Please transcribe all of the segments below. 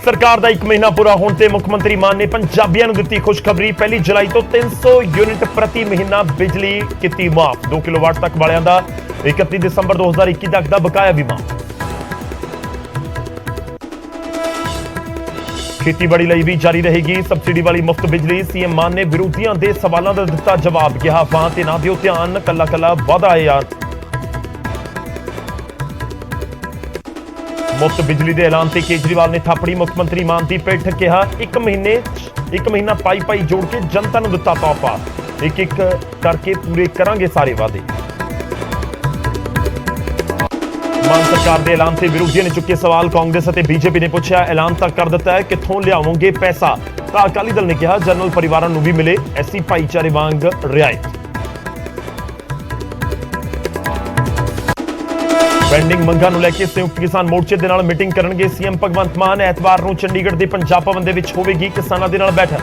सरकार का 1 महीना पूरा होने ते मुख्यमंत्री मान ने पंजाबियों को दी खुशखबरी। 1 जुलाई तो 300 यूनिट प्रति महीना बिजली की माफ। 2 किलोवाट तक वालियां दा 31 दिसंबर 2021 तक का बकाया भी माफ। खेतीबाड़ी लई भी जारी रहेगी सबसिडी वाली मुफ्त बिजली। सीएम मान ने विरोधियों के सवालों का दिता जवाब। कहा अफवाह ते ना दिओ ध्यान, कला कला वादा है यार। मुफ्त बिजली के ऐलान से केजरीवाल ने थापड़ी मुख्यमंत्री मान की पिठ। कहा 1 महीना पाई पाई जोड़ के जनता को दिता तोहफा। एक एक करके पूरे करांगे सारे वादे। मान सरकार के ऐलान से विरोधियों ने चुके सवाल। कांग्रेस और बीजेपी ने पूछा ऐलान तक कर दिता है, कित्थों लियावोंगे पैसा। तो अकाली दल ने कहा जनरल परिवारों को भी मिले एससी भाईचारे वांग रियायत। पेंडिंग मंगां नूं लैके संयुक्त किसान मोर्चे दे नाल मीटिंग करनगे सीएम भगवंत मान। एतवार नूं चंडीगढ़ के पंजाब भवन दे विच होवेगी किसानां दे नाल बैठक।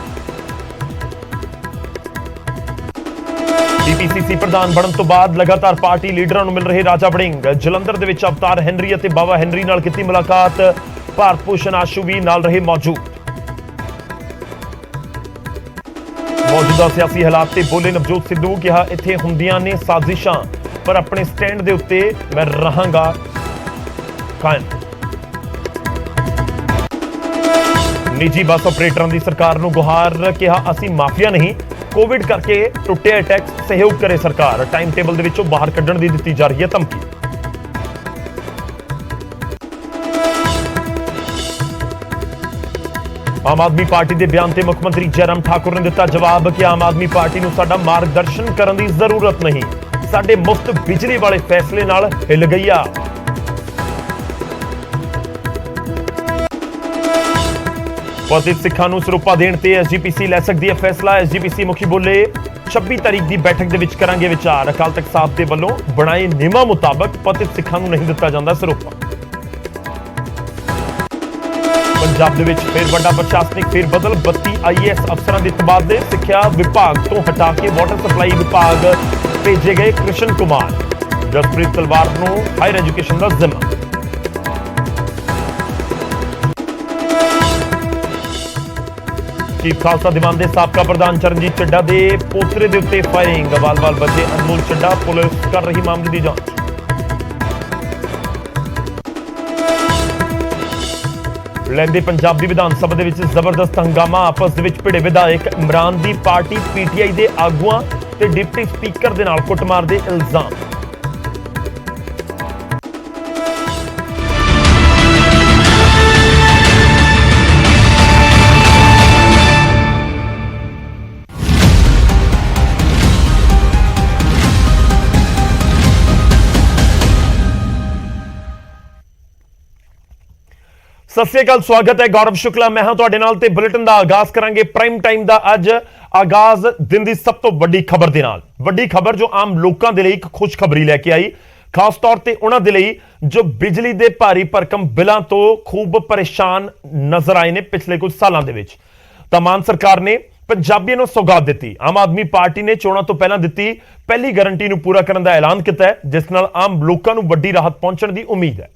डीपीसीसी प्रधान बनन तो बाद लगातार पार्टी लीडरां नूं मिल रहे राजा वड़िंग। जलंधर दे विच अवतार हैनरी अते बाबा हैनरी नाल कीती मुलाकात। भारत भूषण आशू भी नाल रहे मौजूद। मौजूदा सियासी हालात ते बोले नवजोत सिद्धू। कहा इत्थे हुंदियां ने साजिशां पर अपने स्टैंड दे उत्ते मैं रहांगा कायम। निजी बस ऑपरेटरों की सरकार नूं गुहार। कहा असी माफिया नहीं, कोविड करके टुटे टैक्स सहयोग करे सरकार। टाइम टेबल दे विचों बाहर कड्ढण दी दित्ती जा रही है धमकी। आम आदमी पार्टी के बयान से मुख्यमंत्री जयराम ठाकुर ने दिता जवाब। कि आम आदमी पार्टी नूं साडा मार्गदर्शन करने की जरूरत नहीं, साडे मुफ्त बिजली वाले फैसले नाल हिल गई आ। पतित सिखां नूं सरूपा देण ते एसजीपीसी लै सकदी है फैसला। एसजीपीसी मुखी बोले 26 तारीख की बैठक दे विच करांगे विचार। अकाल तख्त साहब के वल्लों बनाए नियमां मुताबक पतित सिखां नूं नहीं दिता जांदा सरूपा। पंजाब दे विच फिर वड्डा प्रशासनिक फेरबदल। 32 आईएएस अफसरां दे तबादले। सिक्ख्या विभाग तो हटा के वाटर सप्लाई विभाग भेजे गए कृष्ण कुमार। जसप्रीत तलवार नूं हायर एजुकेशन का जिम्मा। चीफ खालसा दीवान के साबका प्रधान चरणजीत चड्ढा के पोतरे के उत्ते फायरिंग। वाल-वाल बचे अनमोल चड्ढा। पुलिस कर रही मामले की जांच। लैंदे पंजाब की विधान सभा दे विच जबरदस्त हंगामा। आपस दे विच भिड़े विधायक। इमरान की पार्टी पीटीआई के आगुआं ते डिप्टी स्पीकर दे नाल कुटमार दे इल्जाम। सत श्री अकाल, स्वागत है। गौरव शुक्ला मैं हां तुहाडे नाल ते बुलेटिन दा आगाज करांगे प्राइम टाइम दा। अज आगाज दिन दी सब तो वड्डी खबर दे नाल। वड्डी खबर जो आम लोकां दे लई एक खुशखबरी लैके आई, खास तौर ते उन्हां दे लई जो बिजली दे भारी भरकम बिलां तो खूब परेशान नजर आए ने पिछले कुछ सालां दे विच। तां मान सरकार ने पंजाबियों नूं सौगात दित्ती। आम आदमी पार्टी ने चोणां तो पहलां दित्ती पहली गारंटी नूं पूरा करन दा ऐलान कीता है, जिस नाल आम लोकां नूं वड्डी राहत पहुंचण दी उम्मीद है।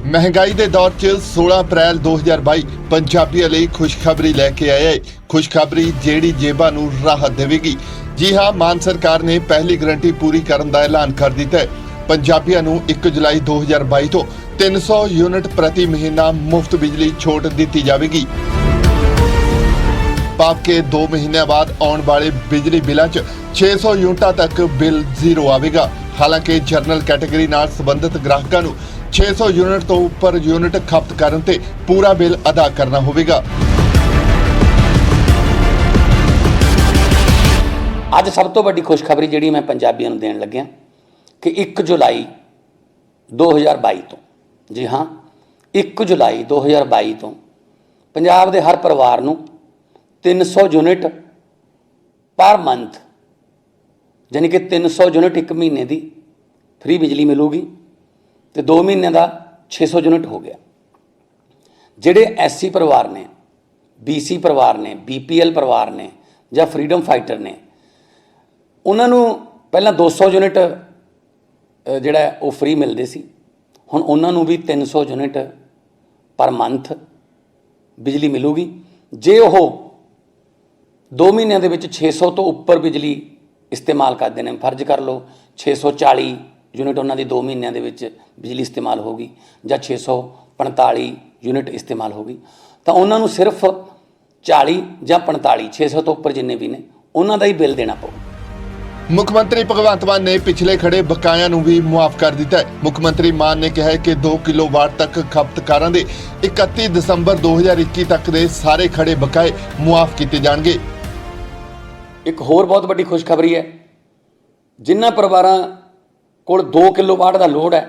महंगाई के दौर च 16 अप्रैल 2022 पंजाबियों लिए खुशखबरी लैके आया है। खुशखबरी जेड़ी जेबां नूं राहत देवेगी। जी हाँ, मान सरकार ने पहली गारंटी पूरी करने का ऐलान कर दिता है। पंजाबियों नूं 1 जुलाई 2022 तो 300 यूनिट प्रति महीना मुफ्त बिजली छूट दी जाएगी। पाप के 2 महीनों बाद आने वाले बिजली बिलों च 600 यूनिटां तक बिल जीरो आवेगा। हालांकि जनरल कैटेगरी नाल संबंधित ग्राहकों नूं 600 यूनिट तो उपर यूनिट खपत करन ते पूरा बिल अदा करना होगा। अज सब तो वड्डी खुशखबरी जिहड़ी मैं पंजाबियों नूं देण लग्या कि 1 जुलाई 2022 तो, जी हाँ 1 जुलाई 2022 तो पंजाब दे हर परिवार नूं 300 यूनिट पर मंथ, यानी कि 300 यूनिट 1 महीने की फ्री बिजली मिलूगी तो 2 महीने का 600 यूनिट हो गया। ਜਿਹੜੇ ਐਸਸੀ ਪਰਿਵਾਰ ਨੇ, ਬੀਸੀ ਪਰਿਵਾਰ ਨੇ, ਬੀਪੀਐਲ ਪਰਿਵਾਰ ਨੇ ਜਾਂ ਫਰੀडम फाइटर ने, ਉਹਨਾਂ ਨੂੰ ਪਹਿਲਾਂ 200 यूनिट ਜਿਹੜਾ ਉਹ ਫ੍ਰੀ ਮਿਲਦੇ ਸੀ, ਹੁਣ ਉਹਨਾਂ ਨੂੰ ਵੀ 300 ਯੂਨਿਟ ਪਰ ਮੰਥ ਬਿਜਲੀ ਮਿਲੂਗੀ। ਜੇ ਉਹ 2 ਮਹੀਨਿਆਂ ਦੇ ਵਿੱਚ 600 ਤੋਂ ਉੱਪਰ ਬਿਜਲੀ ਇਸਤੇਮਾਲ ਕਰਦੇ ਨੇ, ਫਰਜ਼ ਕਰ ਲਓ 640 ਯੂਨਿਟ ਉਹਨਾਂ ਦੀ 2 ਮਹੀਨਿਆਂ ਦੇ ਵਿੱਚ ਬਿਜਲੀ ਇਸਤੇਮਾਲ ਹੋਗੀ ਜਾਂ 645 ਯੂਨਿਟ ਇਸਤੇਮਾਲ ਹੋਗੀ, ਤਾਂ ਉਹਨਾਂ ਨੂੰ ਸਿਰਫ 40 ਜਾਂ 45 600 ਤੋਂ ਉੱਪਰ ਜਿੰਨੇ ਵੀ ਨੇ ਉਹਨਾਂ ਦਾ ਹੀ ਬਿੱਲ ਦੇਣਾ ਪਊ। ਮੁੱਖ ਮੰਤਰੀ ਭਗਵੰਤ ਮਾਨ ਨੇ ਪਿਛਲੇ ਖੜੇ ਬਕਾਇਆਂ ਨੂੰ ਵੀ ਮੁਆਫ ਕਰ ਦਿੱਤਾ ਹੈ। ਮੁੱਖ ਮੰਤਰੀ ਮਾਨ ਨੇ ਕਿਹਾ ਹੈ ਕਿ 2 ਕਿਲੋਵਾਟ ਤੱਕ ਖਪਤਕਾਰਾਂ ਦੇ 31 ਦਸੰਬਰ 2021 ਤੱਕ ਦੇ ਸਾਰੇ ਖੜੇ ਬਕਾਏ ਮੁਆਫ ਕੀਤੇ ਜਾਣਗੇ। ਇੱਕ ਹੋਰ ਬਹੁਤ ਵੱਡੀ ਖੁਸ਼ਖਬਰੀ ਹੈ, ਜਿਨ੍ਹਾਂ ਪਰਿਵਾਰਾਂ ਕੋਲ 2 ਕਿਲੋਵਾਟ ਦਾ ਲੋਡ ਹੈ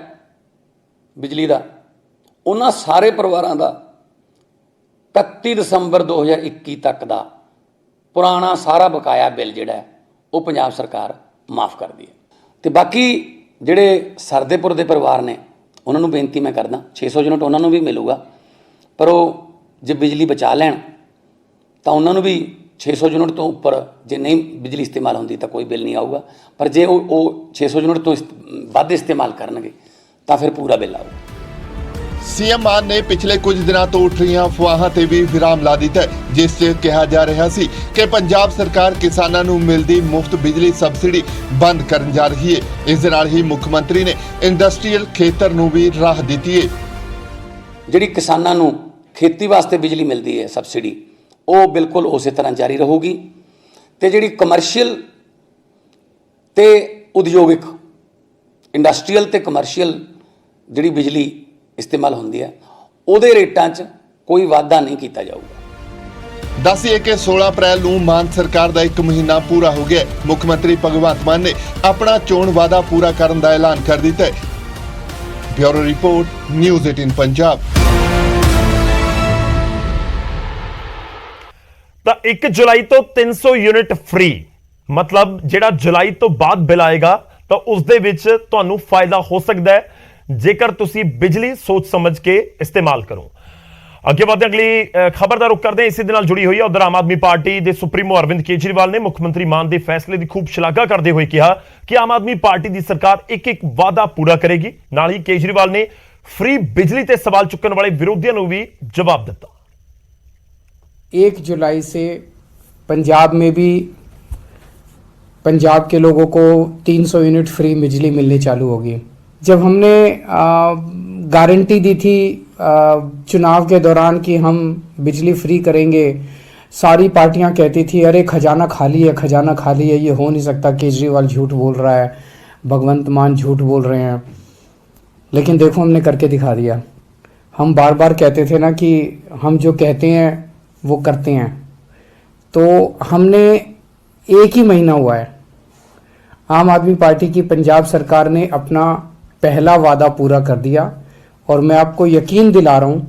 ਬਿਜਲੀ ਦਾ, ਉਹਨਾਂ ਸਾਰੇ ਪਰਿਵਾਰਾਂ ਦਾ 31 ਦਸੰਬਰ 2021 ਤੱਕ ਦਾ ਪੁਰਾਣਾ ਸਾਰਾ ਬਕਾਇਆ ਬਿੱਲ ਜਿਹੜਾ ਹੈ ਉਹ ਪੰਜਾਬ ਸਰਕਾਰ ਮਾਫ ਕਰਦੀ ਹੈ। ਤੇ ਬਾਕੀ ਜਿਹੜੇ ਸਰਦੇਪੁਰ ਦੇ ਪਰਿਵਾਰ ਨੇ ਉਹਨਾਂ ਨੂੰ ਬੇਨਤੀ ਮੈਂ ਕਰਦਾ, 600 ਯੂਨਿਟ ਉਹਨਾਂ ਨੂੰ ਵੀ ਮਿਲੂਗਾ, ਪਰ ਉਹ ਜੇ ਬਿਜਲੀ ਬਚਾ ਲੈਣ ਤਾਂ ਉਹਨਾਂ ਨੂੰ ਵੀ 600 ਯੂਨਿਟ ਤੋਂ ਉੱਪਰ ਜੇ ਨਹੀਂ ਬਿਜਲੀ ਇਸਤੇਮਾਲ ਹੁੰਦੀ ਤਾਂ ਕੋਈ ਬਿੱਲ ਨਹੀਂ ਆਊਗਾ, ਪਰ ਜੇ ਉਹ 600 ਯੂਨਿਟ ਤੋਂ ਵੱਧ ਇਸਤੇਮਾਲ ਕਰਨਗੇ ਤਾਂ ਫਿਰ ਪੂਰਾ ਬਿੱਲ ਆਊਗਾ। ਸੀਐਮ ਮਾਨ ਨੇ ਪਿਛਲੇ ਕੁਝ ਦਿਨਾਂ ਤੋਂ ਉੱਠ ਰਹੀਆਂ ਅਫਵਾਹਾਂ ਤੇ ਵੀ ਵਿਰਾਮ ਲਾ ਦਿੱਤਾ ਹੈ, ਜਿਸ 'ਚ ਕਿਹਾ ਜਾ ਰਿਹਾ ਸੀ ਕਿ ਪੰਜਾਬ ਸਰਕਾਰ ਕਿਸਾਨਾਂ ਨੂੰ ਮਿਲਦੀ ਮੁਫਤ ਬਿਜਲੀ ਸਬਸਿਡੀ ਬੰਦ ਕਰਨ ਜਾ ਰਹੀ ਹੈ। ਇਸ ਦੇ ਨਾਲ ਹੀ ਮੁੱਖ ਮੰਤਰੀ ਨੇ ਇੰਡਸਟਰੀਅਲ ਖੇਤਰ ਨੂੰ ਵੀ ਰਾਹ ਦਿੱਤੀ ਹੈ। ਜਿਹੜੀ ਕਿਸਾਨਾਂ ਨੂੰ ਖੇਤੀ ਵਾਸਤੇ ਬਿਜਲੀ ਮਿਲਦੀ ਹੈ ਸਬਸਿਡੀ, ਉਹ ਬਿਲਕੁਲ ਉਸੇ ਤਰ੍ਹਾਂ ਜਾਰੀ ਰਹੂਗੀ, ਤੇ ਜਿਹੜੀ ਕਮਰਸ਼ੀਅਲ ਤੇ ਉਦਯੋਗਿਕ ਇੰਡਸਟਰੀਅਲ ਤੇ ਕਮਰਸ਼ੀਅਲ ਜਿਹੜੀ ਬਿਜਲੀ ਇਸਤੇਮਾਲ ਹੁੰਦੀ ਹੈ ਉਹਦੇ ਰੇਟਾਂ 'ਚ ਕੋਈ ਵਾਧਾ ਨਹੀਂ ਕੀਤਾ ਜਾਊਗਾ। ਦੱਸੀਏ ਕਿ 16 ਅਪ੍ਰੈਲ ਨੂੰ ਮਾਨ ਸਰਕਾਰ ਦਾ 1 ਮਹੀਨਾ ਪੂਰਾ ਹੋ ਗਿਆ। ਮੁੱਖ ਮੰਤਰੀ ਭਗਵੰਤ ਮਾਨ ਨੇ ਆਪਣਾ ਚੋਣ ਵਾਅਦਾ ਪੂਰਾ ਕਰਨ ਦਾ ਐਲਾਨ ਕਰ ਦਿੱਤਾ ਹੈ। Bureau report, news 18 Punjab. ਤਾਂ 1 ਜੁਲਾਈ ਤੋਂ 300 ਯੂਨਿਟ ਫ੍ਰੀ, ਮਤਲਬ ਜਿਹੜਾ ਜੁਲਾਈ ਤੋਂ ਬਾਅਦ ਬਿੱਲ ਆਏਗਾ ਤਾਂ ਉਸ ਦੇ ਵਿੱਚ ਤੁਹਾਨੂੰ ਫਾਇਦਾ ਹੋ ਸਕਦਾ ਹੈ ਜੇਕਰ ਤੁਸੀਂ ਬਿਜਲੀ ਸੋਚ ਸਮਝ ਕੇ ਇਸਤੇਮਾਲ ਕਰੋ। ਅੱਗੇ ਵਧਦੇ ਅਗਲੀ ਖਬਰ ਦਾ ਰੁਖ ਕਰਦੇ ਹਾਂ, ਇਸੇ ਦੇ ਨਾਲ ਜੁੜੀ ਹੋਈ ਹੈ। ਉਧਰ ਆਮ ਆਦਮੀ ਪਾਰਟੀ ਦੇ ਸੁਪਰੀਮੋ ਅਰਵਿੰਦ ਕੇਜਰੀਵਾਲ ਨੇ ਮੁੱਖ ਮੰਤਰੀ ਮਾਨ ਦੇ ਫੈਸਲੇ ਦੀ ਖੂਬ ਸ਼ਲਾਘਾ ਕਰਦੇ ਹੋਏ ਕਿਹਾ ਕਿ ਆਮ ਆਦਮੀ ਪਾਰਟੀ ਦੀ ਸਰਕਾਰ ਇੱਕ ਵਾਅਦਾ ਪੂਰਾ ਕਰੇਗੀ। ਨਾਲ ਹੀ ਕੇਜਰੀਵਾਲ ਨੇ ਫ੍ਰੀ ਬਿਜਲੀ ਤੇ ਸਵਾਲ ਚੁੱਕਣ ਵਾਲੇ ਵਿਰੋਧੀਆਂ ਨੂੰ ਵੀ ਜਵਾਬ ਦਿੱਤਾ। 1 जुलाई से पंजाब में भी पंजाब के लोगों को 300 यूनिट फ्री बिजली मिलनी चालू होगी। जब हमने गारंटी दी थी चुनाव के दौरान कि हम बिजली फ्री करेंगे, सारी पार्टियां कहती थी अरे खजाना खाली है, खजाना खाली है, ये हो नहीं सकता, केजरीवाल झूठ बोल रहा है, भगवंत मान झूठ बोल रहे हैं। लेकिन देखो हमने करके दिखा दिया। हम बार बार कहते थे ना कि हम जो कहते हैं वो करते हैं, तो हमने 1 ही महीना हुआ है, आम आदमी पार्टी की पंजाब सरकार ने अपना पहला वादा पूरा कर दिया, और मैं आपको यकीन दिला रहा हूं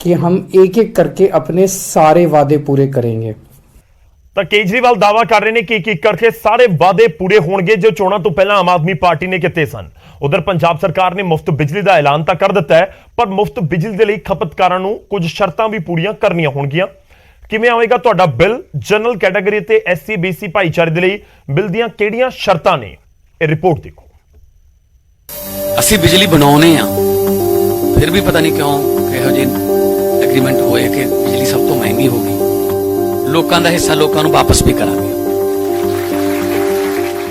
कि हम एक एक करके अपने सारे वादे पूरे करेंगे। ਤਾਂ ਕੇਜਰੀਵਾਲ ਦਾਅਵਾ ਕਰ ਰਹੇ ਨੇ ਕਿ ਇੱਕ ਕਰਕੇ ਸਾਰੇ ਵਾਅਦੇ ਪੂਰੇ ਹੋਣਗੇ ਜੋ ਚੋਣਾਂ ਤੋਂ ਪਹਿਲਾਂ ਆਮ ਆਦਮੀ ਪਾਰਟੀ ਨੇ ਕੀਤੇ ਸਨ। ਉਧਰ ਪੰਜਾਬ ਸਰਕਾਰ ਨੇ ਮੁਫਤ ਬਿਜਲੀ ਦਾ ਐਲਾਨ ਤਾਂ ਕਰ ਦਿੱਤਾ ਹੈ, ਪਰ ਮੁਫਤ ਬਿਜਲੀ ਦੇ ਲਈ ਖਪਤਕਾਰਾਂ ਨੂੰ ਕੁਝ ਸ਼ਰਤਾਂ ਵੀ ਪੂਰੀਆਂ ਕਰਨੀਆਂ ਹੋਣਗੀਆਂ। ਕਿਵੇਂ ਆਵੇਗਾ ਤੁਹਾਡਾ ਬਿੱਲ? ਜਨਰਲ ਕੈਟਾਗਰੀ ਤੇ SC BC ਭਾਈਚਾਰੇ ਦੇ ਲਈ ਬਿੱਲ ਦੀਆਂ ਕਿਹੜੀਆਂ ਸ਼ਰਤਾਂ ਨੇ? ਇਹ ਰਿਪੋਰਟ ਦੇਖੋ। ਅਸੀਂ ਬਿਜਲੀ ਬਣਾਉਨੇ ਆ, ਫਿਰ ਵੀ ਪਤਾ ਨਹੀਂ ਕਿਉਂ ਇਹੋ ਜਿਹੇ ਐਗਰੀਮੈਂਟ ਹੋਏ ਕਿ ਬਿਜਲੀ ਸਭ ਤੋਂ ਮਹਿੰਗੀ ਹੋ ਗਈ। ਲੋਕਾਂ ਦਾ ਹਿੱਸਾ ਲੋਕਾਂ ਨੂੰ ਵਾਪਸ ਵੀ ਕਰਾਂਗੇ,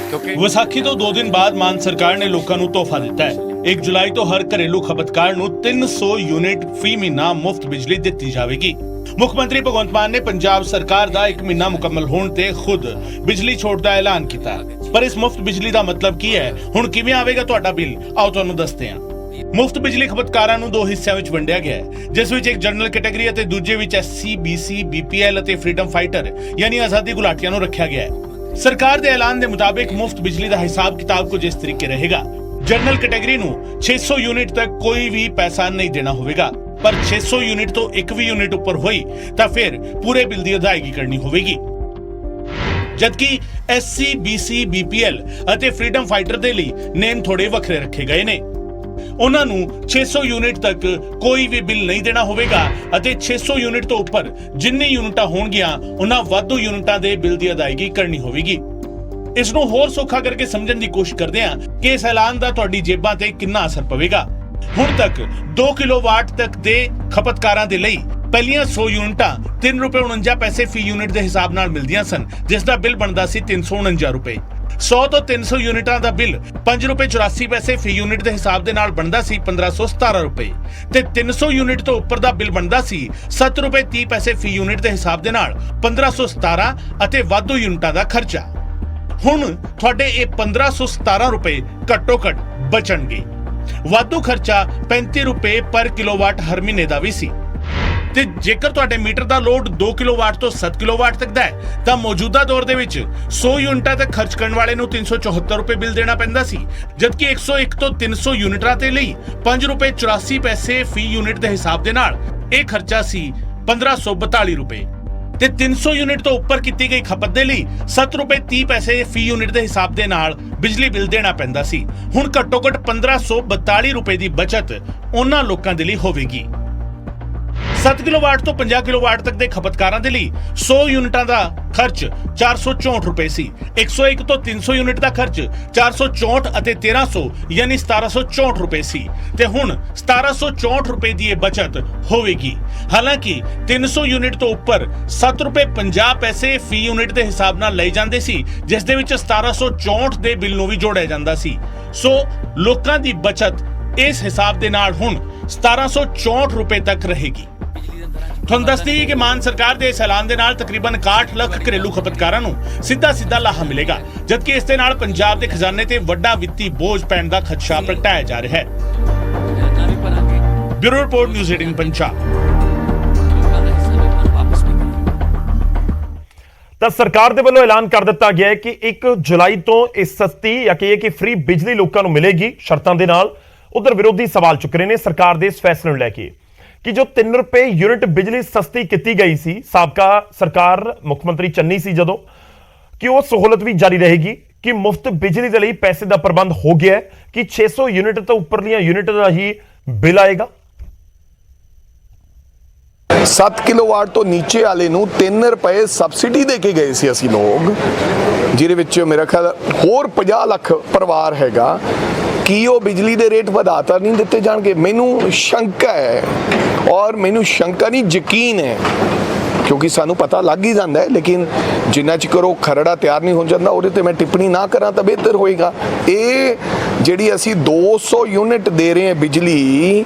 ਕਿਉਂਕਿ ਵਿਸਾਖੀ ਤੋਂ 2 ਦਿਨ ਬਾਅਦ ਮਾਨ ਸਰਕਾਰ ਨੇ ਲੋਕਾਂ ਨੂੰ ਤੋਹਫਾ ਦਿੱਤਾ ਹੈ। 1 ਜੁਲਾਈ ਤੋਂ ਹਰ ਘਰੇਲੂ ਖਪਤਕਾਰ ਨੂੰ 300 ਯੂਨਿਟ ਫੀ ਮਹੀਨਾ ਮੁਫਤ ਬਿਜਲੀ ਦਿੱਤੀ ਜਾਵੇਗੀ। ਮੁੱਖ ਮੰਤਰੀ ਭਗਵੰਤ ਮਾਨ ਨੇ ਪੰਜਾਬ ਸਰਕਾਰ ਦਾ 1 ਮਹੀਨਾ ਮੁਕੰਮਲ ਹੋਣ ਤੇ ਖੁਦ ਬਿਜਲੀ ਛੋਟ ਦਾ ਐਲਾਨ ਕੀਤਾ। ਪਰ ਇਸ ਮੁਫਤ ਬਿਜਲੀ ਦਾ ਮਤਲਬ ਕੀ ਹੈ? ਹੁਣ ਕਿਵੇਂ ਆਵੇਗਾ ਤੁਹਾਡਾ ਬਿੱਲ? ਆਓ ਤੁਹਾਨੂੰ ਦੱਸਦੇ ਹਾਂ। ਮੁਫਤ ਬਿਜਲੀ ਖਪਤਕਾਰਾਂ ਨੂੰ 2 ਹਿੱਸਿਆਂ ਵਿੱਚ ਵੰਡਿਆ ਗਿਆ ਹੈ, ਜਿਸ ਵਿੱਚ ਇੱਕ ਜਨਰਲ ਕੈਟਾਗਰੀ ਅਤੇ ਦੂਜੇ ਵਿੱਚ SC BC BPL ਅਤੇ ਫਰੀडम ਫਾਈਟਰ ਯਾਨੀ ਆਜ਼ਾਦੀ ਗੁਲਾਟੀਆਂ ਨੂੰ ਰੱਖਿਆ ਗਿਆ ਹੈ। ਸਰਕਾਰ ਦੇ ਐਲਾਨ ਦੇ ਮੁਤਾਬਿਕ ਮੁਫਤ ਬਿਜਲੀ ਦਾ ਹਿਸਾਬ ਕਿਤਾਬ ਕੁਝ ਇਸ ਤਰੀਕੇ ਰਹੇਗਾ। ਜਨਰਲ ਕੈਟਾਗਰੀ ਨੂੰ 600 ਯੂਨਿਟ ਤੱਕ ਕੋਈ ਵੀ ਪੈਸਾ ਨਹੀਂ ਦੇਣਾ ਹੋਵੇਗਾ, ਪਰ 600 ਯੂਨਿਟ ਤੋਂ ਇੱਕ ਵੀ ਯੂਨਿਟ ਉੱਪਰ ਹੋਈ ਤਾਂ ਫਿਰ ਪੂਰੇ ਬਿੱਲ ਦੀ ਅਦਾਇਗੀ ਕਰਨੀ ਹੋਵੇਗੀ। ਜਦਕਿ SC BC BPL ਅਤੇ ਫਰੀडम ਫਾਈਟਰ ਦੇ ਲਈ ਨੇਮ ਥੋੜੇ ਵੱਖਰੇ ਰੱਖੇ ਗਏ ਨੇ। ਉਹਨਾਂ ਨੂੰ 600 ਯੂਨਿਟ ਤੱਕ ਕੋਈ ਵੀ ਬਿੱਲ ਨਹੀਂ ਦੇਣਾ ਹੋਵੇਗਾ ਅਤੇ 600 ਯੂਨਿਟ ਤੋਂ ਉੱਪਰ ਜਿੰਨੀ ਯੂਨਿਟਾਂ ਹੋਣਗੀਆਂ ਉਹਨਾਂ ਵਾਧੂ ਯੂਨਿਟਾਂ ਦੇ ਬਿੱਲ ਦੀ ਅਦਾਇਗੀ ਕਰਨੀ ਹੋਵੇਗੀ। ਇਸ ਨੂੰ ਹੋਰ ਸੌਖਾ ਕਰਕੇ ਸਮਝਣ ਦੀ ਕੋਸ਼ਿਸ਼ ਕਰਦੇ ਹਾਂ ਕਿ ਇਸ ਐਲਾਨ ਦਾ ਤੁਹਾਡੀ ਜੇਬਾਂ ਤੇ ਕਿੰਨਾ ਅਸਰ ਪਵੇਗਾ। ਹੁਣ ਤੱਕ 2 ਕਿਲੋਵਾਟ ਤੱਕ ਦੇ ਖਪਤਕਾਰਾਂ ਦੇ ਲਈ ਪਹਿਲੀਆਂ 100 ਯੂਨਿਟਾਂ ₹3.49 ਫੀ ਯੂਨਿਟ ਦੇ ਹਿਸਾਬ ਨਾਲ ਮਿਲਦੀਆਂ ਸਨ, ਜਿਸ ਦਾ ਬਿੱਲ ਬਣਦਾ ਸੀ ₹349। 100 ਤੋਂ 300 ਯੂਨਿਟਾਂ ਦਾ ਬਿੱਲ ₹5.84 ਫੀ ਯੂਨਿਟ ਦੇ ਹਿਸਾਬ ਦੇ ਨਾਲ ਬਣਦਾ ਸੀ ₹1517 ਤੇ 300 ਯੂਨਿਟ ਤੋਂ ਉੱਪਰ ਦਾ ਬਿੱਲ ਬਣਦਾ ਸੀ ₹7.30 ਫੀ ਯੂਨਿਟ ਦੇ ਹਿਸਾਬ ਦੇ ਨਾਲ ₹1517 ਅਤੇ ਵਾਧੂ ਯੂਨਿਟਾਂ ਦਾ ਖਰਚਾ। ਹੁਣ ਤੁਹਾਡੇ ਇਹ ₹1517 ਘੱਟੋ ਘੱਟ ਬਚਣਗੇ। ਵਾਧੂ ਖਰਚਾ ₹35 ਪਰ ਕਿਲੋਵਾਟ ਹਰ ਮਹੀਨੇ ਦਾ ਵੀ ਸੀ। ਤੇ ਜੇਕਰ ਤੁਹਾਡੇ ਮੀਟਰ ਦਾ ਲੋਡ 2 ਕਿਲੋਵਾਟ ਤੋਂ 7 ਕਿਲੋਵਾਟ ਤੱਕ ਦਾ ਹੈ ਤਾਂ ਮੌਜੂਦਾ ਦੌਰ ਦੇ ਵਿੱਚ 100 ਯੂਨਿਟਾਂ ਤੱਕ ਖਰਚ ਕਰਨ ਵਾਲੇ ਨੂੰ ₹374 ਬਿੱਲ ਦੇਣਾ ਪੈਂਦਾ ਸੀ, ਜਦਕਿ 101 ਤੋਂ 300 ਯੂਨਿਟਾਂ ਦੇ ਲਈ ₹5.84 ਫੀ ਯੂਨਿਟ ਦੇ ਹਿਸਾਬ ਦੇ ਨਾਲ ਇਹ ਖਰਚਾ ਸੀ ₹1542 ਤੇ 300 ਯੂਨਿਟ ਤੋਂ ਉੱਪਰ ਕੀਤੀ ਗਈ ਖਪਤ ਦੇ ਲਈ ₹7.30 ਫੀ ਯੂਨਿਟ ਦੇ ਹਿਸਾਬ ਦੇ ਨਾਲ ਬਿਜਲੀ ਬਿੱਲ ਦੇਣਾ ਪੈਂਦਾ ਸੀ। ਹੁਣ ਘੱਟੋ ਘੱਟ ₹1542 ਦੀ ਬਚਤ ਉਹਨਾਂ ਲੋਕਾਂ ਦੇ ਲਈ ਹੋਵੇਗੀ। 7 ਕਿਲੋਵਾਟ ਤੋਂ 50 ਕਿਲੋਵਾਟ ਤੱਕ ਦੇ ਖਪਤਕਾਰਾਂ ਦੇ ਲਈ 100 ਯੂਨਿਟਾਂ ਦਾ ਖਰਚ ₹464 ਸੀ। 101 ਤੋਂ 300 ਯੂਨਿਟ ਦਾ ਖਰਚ ₹464 ਅਤੇ 1300 ਯਾਨੀ ₹1764 ਸੀ ਤੇ ਹੁਣ ₹1764 ਦੀ ਇਹ ਬਚਤ ਹੋਵੇਗੀ। ਹਾਲਾਂਕਿ 300 ਯੂਨਿਟ ਤੋਂ ਉੱਪਰ ₹7.50 ਫੀ ਯੂਨਿਟ ਦੇ ਹਿਸਾਬ ਨਾਲ ਲਈ ਜਾਂਦੇ ਸੀ, ਜਿਸ ਦੇ ਵਿੱਚ ₹1764 ਦੇ ਬਿੱਲ ਨੂੰ ਵੀ ਜੋੜਿਆ ਜਾਂਦਾ ਸੀ। ਸੋ ਲੋਕਾਂ ਦੀ ਬਚਤ ਇਸ ਹਿਸਾਬ ਦੇ ਨਾਲ ਹੁਣ ₹1764 ਤੱਕ ਰਹੇਗੀ। ਤੁਹਾਨੂੰ ਦੱਸ ਦਈਏ ਕਿ ਮਾਨ ਸਰਕਾਰ ਦੇ ਇਸ ਐਲਾਨ ਦੇ ਨਾਲ ਤਕਰੀਬਨ 61 ਲੱਖ ਘਰੇਲੂ ਖਪਤਕਾਰਾਂ ਨੂੰ ਸਿੱਧਾ ਲਾਹਾ ਮਿਲੇਗਾ, ਜਦਕਿ ਇਸ ਦੇ ਨਾਲ ਪੰਜਾਬ ਦੇ ਖਜ਼ਾਨੇ ਤੇ ਵੱਡਾ ਵਿੱਤੀ ਬੋਝ ਪੈਣ ਦਾ ਖਦਸ਼ਾ ਪ੍ਰਗਟਾਇਆ ਜਾ ਰਿਹਾ ਹੈ। Bureau report, news 18 Punjab. ਤਾਂ ਸਰਕਾਰ ਦੇ ਵੱਲੋਂ ਐਲਾਨ ਕਰ ਦਿੱਤਾ ਗਿਆ ਹੈ ਕਿ 1 ਜੁਲਾਈ ਤੋਂ ਇਹ ਸਸਤੀ ਜਾਂ ਕਹੀਏ ਕਿ ਫ੍ਰੀ ਬਿਜਲੀ ਲੋਕਾਂ ਨੂੰ ਮਿਲੇਗੀ ਸ਼ਰਤਾਂ ਦੇ ਨਾਲ। ਉਧਰ ਵਿਰੋਧੀ ਸਵਾਲ ਚੁੱਕ ਰਹੇ ਨੇ ਸਰਕਾਰ ਦੇ ਇਸ ਫੈਸਲੇ ਨੂੰ ਲੈ ਕੇ ਕਿ ਜੋ ₹3 ਯੂਨਿਟ ਬਿਜਲੀ ਸਸਤੀ ਕੀਤੀ ਗਈ ਸੀ, ਸਾਬਕਾ ਸਰਕਾਰ ਮੁੱਖ ਮੰਤਰੀ ਚੰਨੀ ਸੀ ਜਦੋਂ, ਕਿ ਉਹ ਸਹੂਲਤ ਵੀ ਜਾਰੀ ਰਹੇਗੀ, ਕਿ ਮੁਫਤ ਬਿਜਲੀ ਦੇ ਲਈ ਪੈਸੇ ਦਾ ਪ੍ਰਬੰਧ ਹੋ ਗਿਆ ਹੈ, ਕਿ 600 ਯੂਨਿਟ ਤੋਂ ਉੱਪਰਲੀਆਂ ਯੂਨਿਟ ਦਾ ਹੀ ਬਿੱਲ ਆਏਗਾ। 7 ਕਿਲੋਵਾਟ ਤੋਂ ਨੀਚੇ ਵਾਲੇ ਨੂੰ ₹3 ਸਬਸਿਡੀ ਦੇ ਕੇ ਗਏ ਸੀ ਅਸੀਂ ਲੋਕ, ਜਿਹਦੇ ਵਿੱਚ ਮੇਰਾ ਖਿਆਲ ਹੋਰ 50 ਲੱਖ ਪਰਿਵਾਰ ਹੈਗਾ। ਕੀ ਉਹ ਬਿਜਲੀ ਦੇ ਰੇਟ ਵਧਾ ਤਾਂ ਨਹੀਂ ਦਿੱਤੇ ਜਾਣਗੇ? ਮੈਨੂੰ ਸ਼ੰਕਾ ਹੈ, ਔਰ ਮੈਨੂੰ ਸ਼ੰਕਾ ਨਹੀਂ ਯਕੀਨ ਹੈ, ਕਿਉਂਕਿ ਸਾਨੂੰ ਪਤਾ ਲੱਗ ਹੀ ਜਾਂਦਾ ਹੈ, ਲੇਕਿਨ ਜਿੰਨਾ ਚਿਰ ਉਹ ਖਰੜਾ ਤਿਆਰ ਨਹੀਂ ਹੋ ਜਾਂਦਾ ਉਹਦੇ ਤੇ ਮੈਂ ਟਿੱਪਣੀ ਨਾ ਕਰਾਂ ਤਾਂ ਬਿਹਤਰ ਹੋਏਗਾ। ਇਹ ਜਿਹੜੀ ਅਸੀਂ 200 ਯੂਨਿਟ ਦੇ ਰਹੇ ਹਾਂ ਬਿਜਲੀ,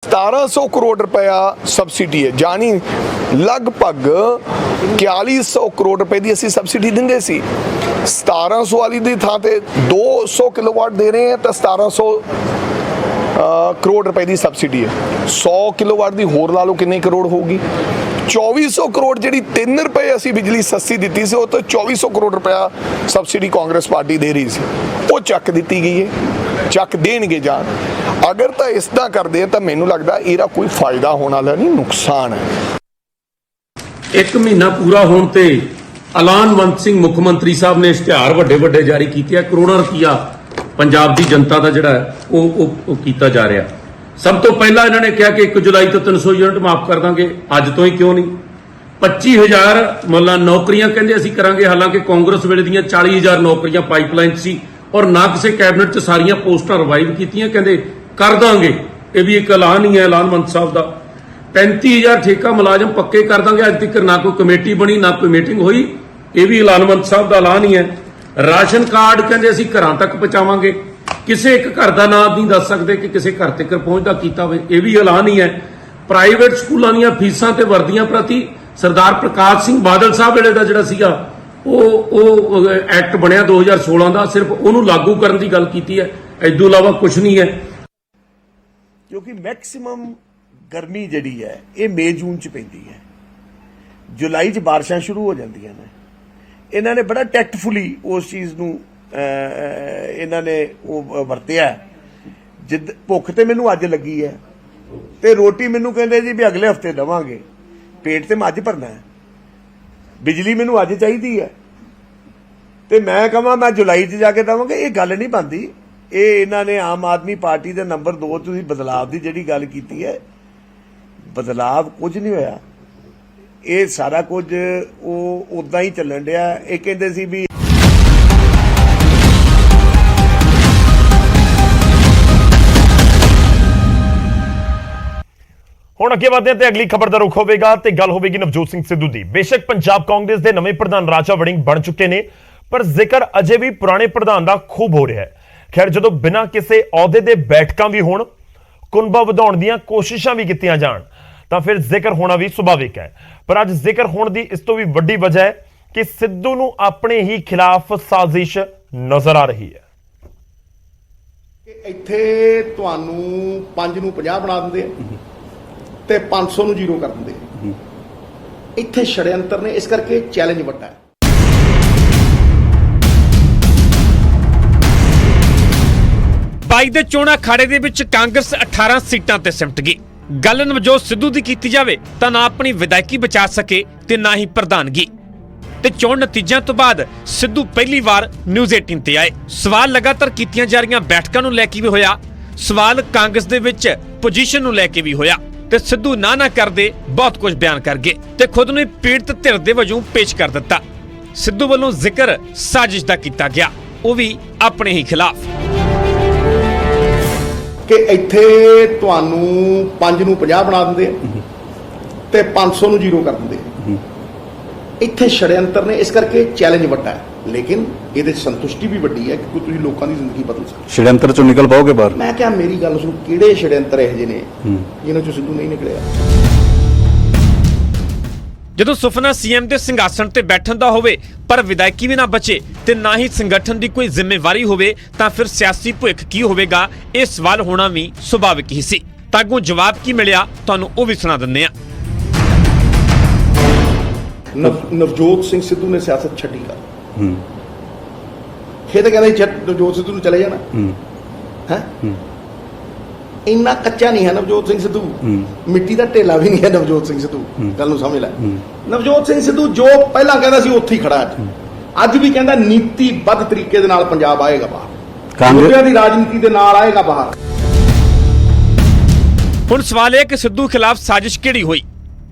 1700 ਕਰੋੜ ਰੁਪਇਆ ਸਬਸਿਡੀ ਹੈ, ਜਾਨੀ ਲਗਭਗ 4100 ਕਰੋੜ ਰੁਪਏ ਦੀ ਅਸੀਂ ਸਬਸਿਡੀ ਦਿੰਦੇ ਸੀ। 1700 ਵਾਲੀ ਦੀ ਥਾਂ ਤੇ 200 ਕਿਲੋਵਾਟ ਦੇ ਰਹੇ ਹਾਂ ਤਾਂ 1700 ਕਰੋੜ ਰੁਪਏ ਦੀ ਸਬਸਿਡੀ ਹੈ। 100 ਕਿਲੋਵਾਟ ਦੀ ਹੋਰ ਲਾ ਲਓ ਕਿੰਨੇ ਕਰੋੜ ਹੋਊਗੀ? 2400 ਕਰੋੜ ਜਿਹੜੀ ₹3 ਅਸੀਂ ਬਿਜਲੀ ਸਸਤੀ ਦਿੱਤੀ ਸੀ, ਉਹ ਤੋਂ 2400 ਕਰੋੜ ਰੁਪਇਆ ਸਬਸਿਡੀ ਕਾਂਗਰਸ ਪਾਰਟੀ ਦੇ ਰਹੀ ਸੀ, ਉਹ ਚੱਕ ਦਿੱਤੀ ਗਈ ਹੈ, ਚੱਕ ਦੇਣਗੇ ਜਾਨ। ਅਗਰ ਤਾਂ ਇਸ ਤਰ੍ਹਾਂ ਕਰਦੇ ਤਾਂ ਮੈਨੂੰ ਲੱਗਦਾ ਇਹਦਾ ਕੋਈ ਫਾਇਦਾ ਹੋਣ ਵਾਲਾ ਨਹੀਂ, ਨੁਕਸਾਨ ਹੈ। 1 ਮਹੀਨਾ ਪੂਰਾ ਹੋਣ ਤੇ ਐਲਾਨਵੰਤ ਸਿੰਘ ਮੁੱਖ ਮੰਤਰੀ ਸਾਹਿਬ ਨੇ ਇਸ਼ਤਿਹਾਰ ਵੱਡੇ ਜਾਰੀ ਕੀਤੇ ਆ। ਕਰੋੜਾਂ ਰੁਪਈਆ ਪੰਜਾਬ ਦੀ ਜਨਤਾ ਦਾ ਜਿਹੜਾ ਉਹ ਕੀਤਾ ਜਾ ਰਿਹਾ। ਸਭ ਤੋਂ ਪਹਿਲਾਂ ਇਹਨਾਂ ਨੇ ਕਿਹਾ ਕਿ 1 ਜੁਲਾਈ ਤੋਂ 300 ਯੂਨਿਟ ਮਾਫ ਕਰ ਦਾਂਗੇ। ਅੱਜ ਤੋਂ ਹੀ ਕਿਉਂ ਨਹੀਂ? 25000 ਮਤਲਬ ਨੌਕਰੀਆਂ ਕਹਿੰਦੇ ਅਸੀਂ ਕਰਾਂਗੇ, ਹਾਲਾਂਕਿ ਕਾਂਗਰਸ ਵੇਲੇ ਦੀਆਂ 40000 ਨੌਕਰੀਆਂ ਪਾਈਪਲਾਈਨ ਸੀ ਔਰ ਨਾ ਕਿਸੇ ਕੈਬਨਿਟ 'ਚ ਸਾਰੀਆਂ ਪੋਸਟਾਂ ਰਿਵਾਈਵ ਕੀਤੀਆਂ, ਕਹਿੰਦੇ ਕਰ ਦਾਂਗੇ। ਇਹ ਵੀ ਇੱਕ ਐਲਾਨ ਹੀ ਹੈ ਐਲਾਨਵੰਤ ਸਾਹਿਬ ਦਾ। 35000 ਠੇਕਾ ਮੁਲਾਜ਼ਮ ਪੱਕੇ ਕਰ ਦਾਂਗੇ। ਅੱਜ ਤੱਕ ਨਾ ਕੋਈ ਕਮੇਟੀ ਬਣੀ, ਨਾ ਕੋਈ ਮੀਟਿੰਗ ਹੋਈ। ਇਹ ਵੀ ਐਲਾਨਵੰਤ ਸਾਹਿਬ ਦਾ ਐਲਾਨ ਹੀ ਹੈ। ਰਾਸ਼ਨ ਕਾਰਡ ਕਹਿੰਦੇ ਅਸੀਂ ਘਰਾਂ ਤੱਕ ਪਹੁੰਚਾਵਾਂਗੇ। ਕਿਸੇ ਇੱਕ ਘਰ ਦਾ ਨਾਮ ਨਹੀਂ ਦੱਸ ਸਕਦੇ ਕਿ ਕਿਸੇ ਘਰ ਤੱਕ ਪਹੁੰਚਦਾ ਕੀਤਾ ਹੋਵੇ। ਇਹ ਵੀ ਐਲਾਨ ਹੀ ਹੈ। ਪ੍ਰਾਈਵੇਟ ਸਕੂਲਾਂ ਦੀਆਂ ਫੀਸਾਂ ਤੇ ਵਰਦੀਆਂ ਪ੍ਰਤੀ ਸਰਦਾਰ ਪ੍ਰਕਾਸ਼ ਸਿੰਘ ਬਾਦਲ ਸਾਹਿਬ ਵੇਲੇ ਦਾ ਜਿਹੜਾ ਸੀਗਾ ਉਹ ਐਕਟ ਬਣਿਆ 2016 ਦਾ, ਸਿਰਫ ਉਹਨੂੰ ਲਾਗੂ ਕਰਨ ਦੀ ਗੱਲ ਕੀਤੀ ਹੈ। ਇਸ ਤੋਂ ਇਲਾਵਾ ਕੁਝ ਨਹੀਂ ਹੈ। ਕਿਉਂਕਿ ਮੈਕਸਿਮਮ ਗਰਮੀ ਜਿਹੜੀ ਹੈ ਇਹ ਮਈ ਜੂਨ ਚ ਪੈਂਦੀ ਹੈ, ਜੁਲਾਈ ਚ ਬਾਰਿਸ਼ਾਂ ਸ਼ੁਰੂ ਹੋ ਜਾਂਦੀਆਂ ਨੇ। ਇਹਨਾਂ ਨੇ ਬੜਾ ਟੈਕਟਫੁਲੀ ਉਸ ਚੀਜ਼ ਨੂੰ ਇਹਨਾਂ ਨੇ ਉਹ ਵਰਤਿਆ। ਜਿੱਦ ਭੁੱਖ ਤੇ ਮੈਨੂੰ ਅੱਜ ਲੱਗੀ ਹੈ ਤੇ ਰੋਟੀ ਮੈਨੂੰ ਕਹਿੰਦੇ ਜੀ ਵੀ ਅਗਲੇ ਹਫਤੇ ਦੇਵਾਂਗੇ, ਪੇਟ ਤੇ ਮੈਂ ਅੱਜ ਭਰਨਾ ਹੈ। ਬਿਜਲੀ ਮੈਨੂੰ ਅੱਜ ਚਾਹੀਦੀ ਹੈ ਤੇ ਮੈਂ ਕਹਾਂ ਮੈਂ ਜੁਲਾਈ ਚ ਜਾ ਕੇ ਦੇਵਾਂਗੇ, ਇਹ ਗੱਲ ਨਹੀਂ ਬਣਦੀ। ਇਹ ਇਹਨਾਂ ਨੇ ਆਮ ਆਦਮੀ ਪਾਰਟੀ ਦੇ ਨੰਬਰ 2 ਤੁਸੀਂ ਬਦਲਾਵ ਦੀ ਜਿਹੜੀ ਗੱਲ ਕੀਤੀ ਹੈ, ਬਦਲਾਵ ਕੁਝ ਨਹੀਂ ਹੋਇਆ। ਇਹ ਸਾਰਾ ਕੁਝ ਉਹ ਉਦਾਂ ਹੀ ਚੱਲਣ ਡਿਆ। ਇਹ ਕਹਿੰਦੇ ਸੀ ਵੀ ਹੁਣ ਅੱਗੇ ਵਧਦੇ ਹਾਂ ਤੇ ਅਗਲੀ ਖਬਰ ਦਾ ਰੁਖ ਹੋਵੇਗਾ ਤੇ ਗੱਲ ਹੋਵੇਗੀ ਨਵਜੋਤ ਸਿੰਘ ਸਿੱਧੂ ਦੀ। ਬੇਸ਼ੱਕ ਪੰਜਾਬ ਕਾਂਗਰਸ ਦੇ ਨਵੇਂ ਪ੍ਰਧਾਨ ਰਾਜਾ ਵੜਿੰਗ ਬਣ ਚੁੱਕੇ ਨੇ, ਪਰ ਜ਼ਿਕਰ ਅਜੇ ਵੀ ਪੁਰਾਣੇ ਪ੍ਰਧਾਨ ਦਾ ਖੂਬ ਹੋ ਰਿਹਾ ਹੈ। ਖੈਰ, ਜਦੋਂ ਬਿਨਾਂ ਕਿਸੇ ਅਹੁਦੇ ਦੇ ਬੈਠਕਾਂ ਵੀ ਹੋਣ, ਕੁਨਬਾ ਵਧਾਉਣ ਦੀਆਂ ਕੋਸ਼ਿਸ਼ਾਂ ਵੀ ਕੀਤੀਆਂ ਜਾਣ, ਤਾਂ ਫਿਰ ਜ਼ਿਕਰ ਹੋਣਾ ਵੀ ਸੁਭਾਵਿਕ ਹੈ। ਪਰ ਅੱਜ ਜ਼ਿਕਰ ਹੋਣ ਦੀ ਇਸ ਤੋਂ ਵੀ ਵੱਡੀ ਵਜ੍ਹਾ ਹੈ ਕਿ ਸਿੱਧੂ ਨੂੰ ਆਪਣੇ ਹੀ ਖਿਲਾਫ ਸਾਜ਼ਿਸ਼ ਨਜ਼ਰ ਆ ਰਹੀ ਹੈ। ਇੱਥੇ ਤੁਹਾਨੂੰ 5 ਨੂੰ 50 ਬਣਾ ਦਿੰਦੇ ਆ ਤੇ 500 ਨੂੰ 0 ਕਰ ਦਿੰਦੇ ਆ। ਇੱਥੇ ਛੜਯੰਤਰ ਨੇ, ਇਸ ਕਰਕੇ ਚੈਲੰਜ ਵੱਡਾ ਹੈ। ਬਾਈ ਦੇ ਚੋਣਾਂ ਅਖਾੜੇ ਦੇ ਵਿੱਚ ਕਾਂਗਰਸ 18 ਸੀਟਾਂ ਤੇ ਸਿਮਟ ਗਈ। ਗੱਲ ਨਵਜੋਤ ਸਿੱਧੂ ਦੀ ਕੀਤੀ ਜਾਵੇ ਤਾਂ ਨਾ ਆਪਣੀ ਵਿਧਾਇਕੀ ਬਚਾ ਸਕੇ ਤੇ ਨਾ ਹੀ ਪ੍ਰਧਾਨਗੀ। ਤੇ ਚੋਣ ਨਤੀਜਿਆਂ ਤੋਂ ਬਾਅਦ ਸਿੱਧੂ ਪਹਿਲੀ ਵਾਰ ਨਿਊਜ਼ 18 ਤੇ ਆਏ। ਸਵਾਲ ਲਗਾਤਾਰ ਕੀਤੀਆਂ ਜਾ ਰਹੀਆਂ ਬੈਠਕਾਂ ਨੂੰ ਲੈ ਕੇ ਵੀ ਹੋਇਆ, ਸਵਾਲ ਕਾਂਗਰਸ ਦੇ ਵਿੱਚ ਪੋਜੀਸ਼ਨ ਨੂੰ ਲੈ ਕੇ ਵੀ ਹੋਇਆ ਤੇ ਸਿੱਧੂ ਨਾ ਕਰਦੇ ਬਹੁਤ ਕੁਝ ਬਿਆਨ ਕਰ ਗਏ ਤੇ ਖੁਦ ਨੂੰ ਪੀੜਤ ਧਿਰ ਦੇ ਵਜੋਂ ਪੇਸ਼ ਕਰ ਦਿੱਤਾ। ਸਿੱਧੂ ਵੱਲੋਂ ਜ਼ਿਕਰ ਸਾਜ਼ਿਸ਼ ਦਾ ਕੀਤਾ ਗਿਆ, ਉਹ ਵੀ ਆਪਣੇ ਹੀ ਖਿਲਾਫ। ਕਿ ਇੱਥੇ ਤੁਹਾਨੂੰ 5 ਨੂੰ 50 ਬਣਾ ਦਿੰਦੇ ਆ ਤੇ 500 ਨੂੰ 0 ਕਰ ਦਿੰਦੇ ਆ। ਇੱਥੇ ਛੜਯੰਤਰ ਨੇ, ਇਸ ਕਰਕੇ ਚੈਲੰਜ ਵੱਡਾ ਹੈ। ਲੇਕਿਨ ਇਹਦੇ ਸੰਤੁਸ਼ਟੀ ਵੀ ਵੱਡੀ ਹੈ ਕਿ ਤੁਸੀਂ ਲੋਕਾਂ ਦੀ ਜ਼ਿੰਦਗੀ ਬਦਲ ਸਕਦੇ। ਛੜਯੰਤਰ ਚੋਂ ਨਿਕਲ ਪਾਓਗੇ ਬਾਹਰ? ਮੈਂ ਕਿਹਾ ਮੇਰੀ ਗੱਲ ਸੁਣੋ, ਕਿਹੜੇ ਛੜਯੰਤਰ ਇਹੋ ਜਿਹੇ ਨੇ ਜਿਨ੍ਹਾਂ ਚੋਂ ਸਿੱਧੂ ਨਹੀਂ ਨਿਕਲਿਆ? ਜਦੋਂ ਸੁਪਨਾ ਸੀਐਮ ਦੇ ਸਿੰਘਾਸਣ ਤੇ ਬੈਠਣ ਦਾ ਹੋਵੇ ਪਰ ਵਿਧਾਇਕੀ ਵੀ ਨਾ ਬਚੇ ਤੇ ਨਾ ਹੀ ਸੰਗਠਨ ਦੀ ਕੋਈ ਜ਼ਿੰਮੇਵਾਰੀ ਹੋਵੇ ਤਾਂ ਫਿਰ ਸਿਆਸੀ ਭੁੱਖ ਕੀ ਹੋਵੇਗਾ? ਇਹ ਸਵਾਲ ਹੋਣਾ ਵੀ ਸੁਭਾਵਿਕ ਹੀ ਸੀ। ਤਾਂ ਅੱਗੋਂ ਜਵਾਬ ਕੀ ਮਿਲਿਆ ਤੁਹਾਨੂੰ ਉਹ ਵੀ ਸੁਣਾ ਦਿੰਦੇ ਆ। ਨਵਜੋਤ ਸਿੰਘ ਸਿੱਧੂ ਨੇ ਸਿਆਸਤ ਛੱਡੀ ਕਰ। ਇਹ ਤਾਂ ਕਹਿੰਦੇ ਨਵਜੋਤ ਸਿੱਧੂ ਨੂੰ ਚਲੇ ਜਾਣਾ ਹੈ। ਇੰਨਾ ਕੱਚਾ ਨਹੀਂ ਹੈ ਨਵਜੋਤ ਸਿੰਘ ਸਿੱਧੂ, ਮਿੱਟੀ ਦਾ ਢੇਲਾ ਵੀ ਨਹੀਂ ਹੈ ਨਵਜੋਤ ਸਿੰਘ ਸਿੱਧੂ। ਗੱਲ ਨੂੰ ਸਮਝ ਲੈ। ਨਵਜੋਤ ਸਿੰਘ ਸਿੱਧੂ ਜੋ ਪਹਿਲਾਂ ਕਹਿੰਦਾ ਸੀ ਉੱਥੇ ਹੀ ਖੜਾ ਅੱਜ ਵੀ ਕਹਿੰਦਾ ਨੀਤੀਬੱਧ ਤਰੀਕੇ ਦੇ ਨਾਲ ਪੰਜਾਬ ਆਏਗਾ ਬਾਹਰ, ਮੁੱਦਿਆਂ ਦੀ ਰਾਜਨੀਤੀ ਦੇ ਨਾਲ ਆਏਗਾ ਬਾਹਰ। ਹੁਣ ਸਵਾਲ ਇਹ ਹੈ ਕਿ ਸਿੱਧੂ ਖਿਲਾਫ ਸਾਜ਼ਿਸ਼ ਕਿਹੜੀ ਹੋਈ?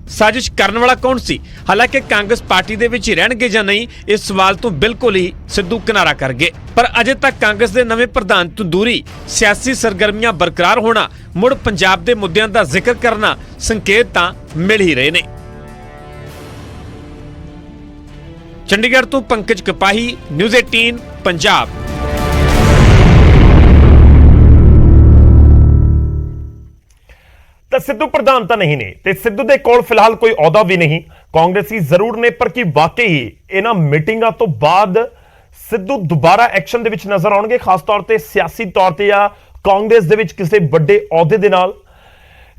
ਸਾਜ਼ਿਸ਼ ਕਰਨ ਵਾਲਾ ਕੌਣ ਸੀ? ਹਾਲਾਂਕਿ ਕਾਂਗਰਸ ਪਾਰਟੀ ਦੇ ਵਿੱਚ ਹੀ ਰਹਿਣਗੇ ਜਾਂ ਨਹੀਂ, ਇਸ ਸਵਾਲ ਤੋਂ ਬਿਲਕੁਲ ਹੀ ਸਿੱਧੂ ਕਿਨਾਰਾ ਕਰ ਗਏ। ਪਰ ਅਜੇ ਤੱਕ ਕਾਂਗਰਸ ਦੇ ਨਵੇਂ ਪ੍ਰਧਾਨ ਤੋਂ ਦੂਰੀ, ਸਿਆਸੀ ਸਰਗਰਮੀਆਂ ਬਰਕਰਾਰ ਹੋਣਾ, ਮੁੜ ਪੰਜਾਬ ਦੇ ਮੁੱਦਿਆਂ ਦਾ ਜ਼ਿਕਰ ਕਰਨਾ, ਸੰਕੇਤ ਤਾਂ ਮਿਲ ਹੀ ਰਹੇ ਨੇ। ਚੰਡੀਗੜ੍ਹ ਤੋਂ ਪੰਕਜ ਕਪਾਹੀ, ਨਿਊਜ਼ 18 ਪੰਜਾਬ। ਤਾਂ ਸਿੱਧੂ ਪ੍ਰਧਾਨ ਤਾਂ ਨਹੀਂ ਨੇ ਤੇ ਸਿੱਧੂ ਦੇ ਕੋਲ ਫਿਲਹਾਲ ਕੋਈ ਅਹੁਦਾ ਵੀ ਨਹੀਂ। ਕਾਂਗਰਸੀ ਜ਼ਰੂਰ ਨੇ, ਪਰ ਕੀ ਵਾਕਈ ਹੀ ਇਹਨਾਂ ਮੀਟਿੰਗਾਂ ਤੋਂ ਬਾਅਦ ਸਿੱਧੂ ਦੁਬਾਰਾ ਐਕਸ਼ਨ ਦੇ ਵਿੱਚ ਨਜ਼ਰ ਆਉਣਗੇ, ਖਾਸ ਤੌਰ ਤੇ ਸਿਆਸੀ ਤੌਰ ਤੇ ਜਾਂ ਕਾਂਗਰਸ ਦੇ ਵਿੱਚ ਕਿਸੇ ਵੱਡੇ ਅਹੁਦੇ ਦੇ ਨਾਲ?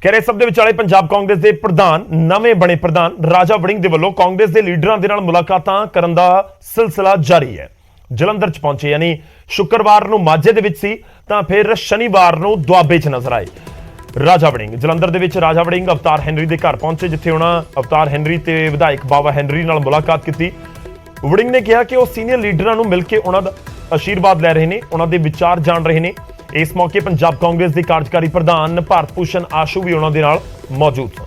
ਕਹਿ ਰਹੇ ਸਭ ਦੇ ਵਿਚਾਲੇ ਪੰਜਾਬ ਕਾਂਗਰਸ ਦੇ ਪ੍ਰਧਾਨ, ਨਵੇਂ ਬਣੇ ਪ੍ਰਧਾਨ ਰਾਜਾ ਵੜਿੰਗ ਦੇ ਵੱਲੋਂ ਕਾਂਗਰਸ ਦੇ ਲੀਡਰਾਂ ਦੇ ਨਾਲ ਮੁਲਾਕਾਤਾਂ ਕਰਨ ਦਾ ਸਿਲਸਿਲਾ ਜਾਰੀ ਹੈ। ਜਲੰਧਰ ਚ ਪਹੁੰਚੇ, ਯਾਨੀ ਸ਼ੁੱਕਰਵਾਰ ਨੂੰ ਮਾਝੇ ਦੇ ਵਿੱਚ ਸੀ ਤਾਂ ਫਿਰ ਸ਼ਨੀਵਾਰ ਨੂੰ ਦੁਆਬੇ ਚ ਨਜ਼ਰ ਆਏ ਰਾਜਾ ਵੜਿੰਗ। ਜਲੰਧਰ ਦੇ ਵਿੱਚ ਰਾਜਾ ਵੜਿੰਗ ਅਵਤਾਰ ਹੈਨਰੀ ਦੇ ਘਰ ਪਹੁੰਚੇ, ਜਿੱਥੇ ਉਹਨਾਂ ਅਵਤਾਰ ਹੈਨਰੀ ਤੇ ਵਿਧਾਇਕ ਬਾਵਾ ਹੈਨਰੀ ਨਾਲ ਮੁਲਾਕਾਤ ਕੀਤੀ। ਵੜਿੰਗ ਨੇ ਕਿਹਾ ਕਿ ਉਹ ਸੀਨੀਅਰ ਲੀਡਰਾਂ ਨੂੰ ਮਿਲ ਕੇ ਉਹਨਾਂ ਦਾ ਆਸ਼ੀਰਵਾਦ ਲੈ ਰਹੇ ਨੇ, ਉਹਨਾਂ ਦੇ ਵਿਚਾਰ ਜਾਣ ਰਹੇ ਨੇ। ਇਸ ਮੌਕੇ ਪੰਜਾਬ ਕਾਂਗਰਸ ਦੇ ਕਾਰਜਕਾਰੀ ਪ੍ਰਧਾਨ ਭਾਰਤ ਭੂਸ਼ਣ ਆਸ਼ੂ ਵੀ ਉਹਨਾਂ ਦੇ ਨਾਲ ਮੌਜੂਦ ਸਨ।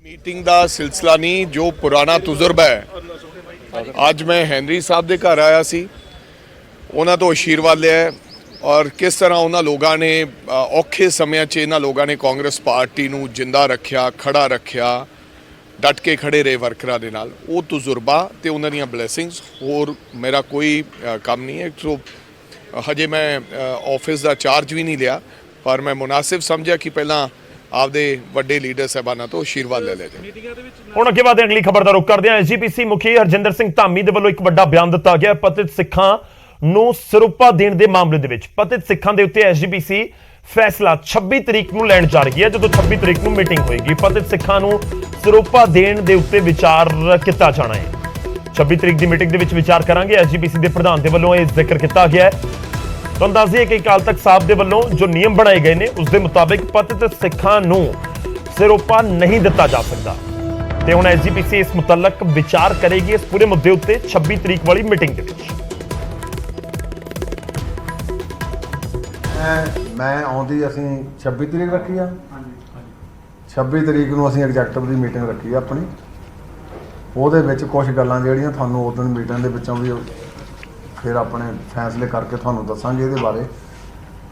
ਮੀਟਿੰਗ ਦਾ ਸਿਲਸਿਲਾ ਨਹੀਂ, ਜੋ ਪੁਰਾਣਾ ਤਜਰਬਾ ਹੈ। ਅੱਜ ਮੈਂ ਹੈਨਰੀ ਸਾਹਿਬ ਦੇ ਘਰ ਆਇਆ ਸੀ, ਉਹਨਾਂ ਤੋਂ ਆਸ਼ੀਰਵਾਦ ਲਿਆ ਔਰ ਕਿਸ ਤਰ੍ਹਾਂ ਉਹਨਾਂ ਲੋਕਾਂ ਨੇ ਔਖੇ ਸਮਿਆਂ 'ਚ ਇਹਨਾਂ ਲੋਕਾਂ ਨੇ ਕਾਂਗਰਸ ਪਾਰਟੀ ਨੂੰ ਜਿੰਦਾ ਰੱਖਿਆ, ਖੜਾ ਰੱਖਿਆ, ਡਟ ਕੇ ਖੜੇ ਰਹੇ ਵਰਕਰਾਂ ਦੇ ਨਾਲ। ਉਹ ਤਜਰਬਾ ਤੇ ਉਹਨਾਂ ਦੀਆਂ ਬਲੇਸਿੰਗਸ, ਹੋਰ ਮੇਰਾ ਕੋਈ ਕੰਮ ਨਹੀਂ ਹੈ। ਸੋ ਹਜੇ ਮੈਂ ਆਫਿਸ ਦਾ ਚਾਰਜ ਵੀ ਨਹੀਂ ਲਿਆ, ਪਰ ਮੈਂ ਮੁਨਾਸਿਬ ਸਮਝਿਆ ਕਿ ਪਹਿਲਾਂ ਆਪਦੇ ਵੱਡੇ ਲੀਡਰ ਸਾਹਿਬਾਨਾਂ ਤੋਂ ਆਸ਼ੀਰਵਾਦ ਲੈ ਲਿਆ ਜਾਏ। ਹੁਣ ਅੱਗੇ ਵਧਦੇ ਅਗਲੀ ਖਬਰ ਦਾ ਰੁਖ ਕਰਦੇ ਹਾਂ। ਐਸਜੀਪੀਸੀ ਮੁਖੀ ਹਰਜਿੰਦਰ ਸਿੰਘ ਧਾਮੀ ਦੇ ਵੱਲੋਂ ਇੱਕ ਵੱਡਾ ਬਿਆਨ ਦਿੱਤਾ ਗਿਆ ਪਤਿਤ ਸਿੱਖਾਂ ਨੂੰ ਸਰੂਪਾ ਦੇਣ ਦੇ ਮਾਮਲੇ ਦੇ ਵਿੱਚ। ਪਤਿਤ ਸਿੱਖਾਂ ਦੇ ਉੱਤੇ ਐਸਜੀਪੀਸੀ ਫੈਸਲਾ 26 ਤਰੀਕ ਨੂੰ ਲੈਣ ਜਾ ਰਹੀ ਹੈ, ਜਦੋਂ 26 ਤਰੀਕ ਨੂੰ ਮੀਟਿੰਗ ਹੋਏਗੀ। ਪਤਿਤ ਸਿੱਖਾਂ ਨੂੰ ਸਰੂਪਾ ਦੇਣ ਦੇ ਉੱਤੇ ਵਿਚਾਰ ਕੀਤਾ ਜਾਣਾ ਹੈ। 26 ਤਰੀਕ ਦੀ ਮੀਟਿੰਗ ਦੇ ਵਿੱਚ ਵਿਚਾਰ ਕਰਾਂਗੇ। ਐਸਜੀਪੀਸੀ ਦੇ ਪ੍ਰਧਾਨ ਦੇ ਵੱਲੋਂ ਇਹ ਜ਼ਿਕਰ ਕੀਤਾ ਗਿਆ ਹੈ। ਤੁਹਾਨੂੰ ਦੱਸ ਦਈਏ ਕਿ ਅਕਾਲ ਤਖਤ ਸਾਹਿਬ ਦੇ ਵੱਲੋਂ ਜੋ ਨਿਯਮ ਬਣਾਏ ਗਏ ਨੇ ਉਸ ਦੇ ਮੁਤਾਬਿਕ ਪਤਿਤ ਸਿੱਖਾਂ ਨੂੰ ਸਰੂਪਾ ਨਹੀਂ ਦਿੱਤਾ ਜਾ ਸਕਦਾ ਤੇ ਹੁਣ ਐਸਜੀਪੀਸੀ ਇਸ ਮੁਤਲਕ ਵਿਚਾਰ ਕਰੇਗੀ ਇਸ ਪੂਰੇ ਮੁੱਦੇ ਉੱਤੇ 26 ਤਰੀਕ ਵਾਲੀ ਮੀਟਿੰਗ ਦੇ ਵਿੱਚ। ਮੈਂ ਆਉਂਦੀ ਅਸੀਂ 26 ਤਰੀਕ ਰੱਖੀ ਆ। 26 ਤਰੀਕ ਨੂੰ ਅਸੀਂ ਐਗਜ਼ੈਕਟਿਵ ਦੀ ਮੀਟਿੰਗ ਰੱਖੀ ਆ ਆਪਣੀ। ਉਹਦੇ ਵਿੱਚ ਕੁਝ ਗੱਲਾਂ ਜਿਹੜੀਆਂ ਤੁਹਾਨੂੰ ਉਸ ਦਿਨ ਮੀਟਿੰਗ ਦੇ ਵਿੱਚੋਂ ਵੀ ਫਿਰ ਆਪਣੇ ਫੈਸਲੇ ਕਰਕੇ ਤੁਹਾਨੂੰ ਦੱਸਾਂਗੇ ਇਹਦੇ ਬਾਰੇ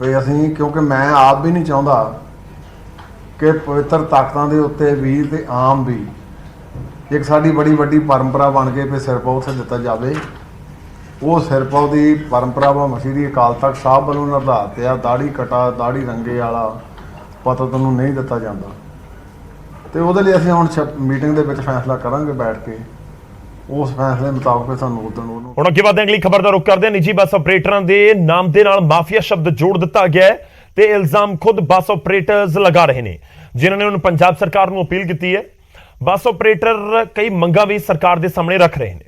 ਵੀ ਅਸੀਂ, ਕਿਉਂਕਿ ਮੈਂ ਆਪ ਵੀ ਨਹੀਂ ਚਾਹੁੰਦਾ ਕਿ ਪਵਿੱਤਰ ਤਖ਼ਤਾਂ ਦੇ ਉੱਤੇ ਵੀ ਤੇ ਆਮ ਵੀ ਇੱਕ ਸਾਡੀ ਬੜੀ ਵੱਡੀ ਪਰੰਪਰਾ ਬਣ ਕੇ ਵੀ ਸਿਰਪਾਓ ਉੱਥੇ ਦਿੱਤਾ ਜਾਵੇ। ਉਹ ਸਿਰਪਾਓ ਦੀ ਪਰੰਪਰਾ ਵਾ ਸ਼੍ਰੀ ਅਕਾਲ ਤਖ਼ਤ ਸਾਹਿਬ ਵੱਲੋਂ ਨਿਰਧਾਰਿਤ ਆ। ਦਾੜੀ ਕਟਾ ਦਾੜੀ ਰੰਗੇ ਵਾਲਾ ਪਤਾ ਤੁਹਾਨੂੰ ਨਹੀਂ ਦਿੱਤਾ ਜਾਂਦਾ, ਤੇ ਉਹਦੇ ਲਈ ਅਸੀਂ ਹੁਣ ਮੀਟਿੰਗ ਦੇ ਵਿੱਚ ਫੈਸਲਾ ਕਰਾਂਗੇ ਬੈਠ ਕੇ, ਉਸ ਫੈਸਲੇ ਮੁਤਾਬਕ ਸਾਨੂੰ ਉਦੋਂ ਉਹਨੂੰ। ਹੁਣ ਅੱਗੇ ਵਧਦੇ ਅਗਲੀ ਖਬਰ ਦਾ ਰੁਖ ਕਰਦੇ ਹਾਂ। ਨਿੱਜੀ ਬੱਸ ਆਪਰੇਟਰਾਂ ਦੇ ਨਾਮ ਦੇ ਨਾਲ ਮਾਫੀਆ ਸ਼ਬਦ ਜੋੜ ਦਿੱਤਾ ਗਿਆ ਹੈ ਤੇ ਇਲਜ਼ਾਮ ਖੁਦ ਬੱਸ ਆਪਰੇਟਰਸ ਲਗਾ ਰਹੇ ਨੇ, ਜਿਨ੍ਹਾਂ ਨੇ ਹੁਣ ਪੰਜਾਬ ਸਰਕਾਰ ਨੂੰ ਅਪੀਲ ਕੀਤੀ ਹੈ। ਬੱਸ ਆਪਰੇਟਰ ਕਈ ਮੰਗਾਂ ਵੀ ਸਰਕਾਰ ਦੇ ਸਾਹਮਣੇ ਰੱਖ ਰਹੇ ਨੇ।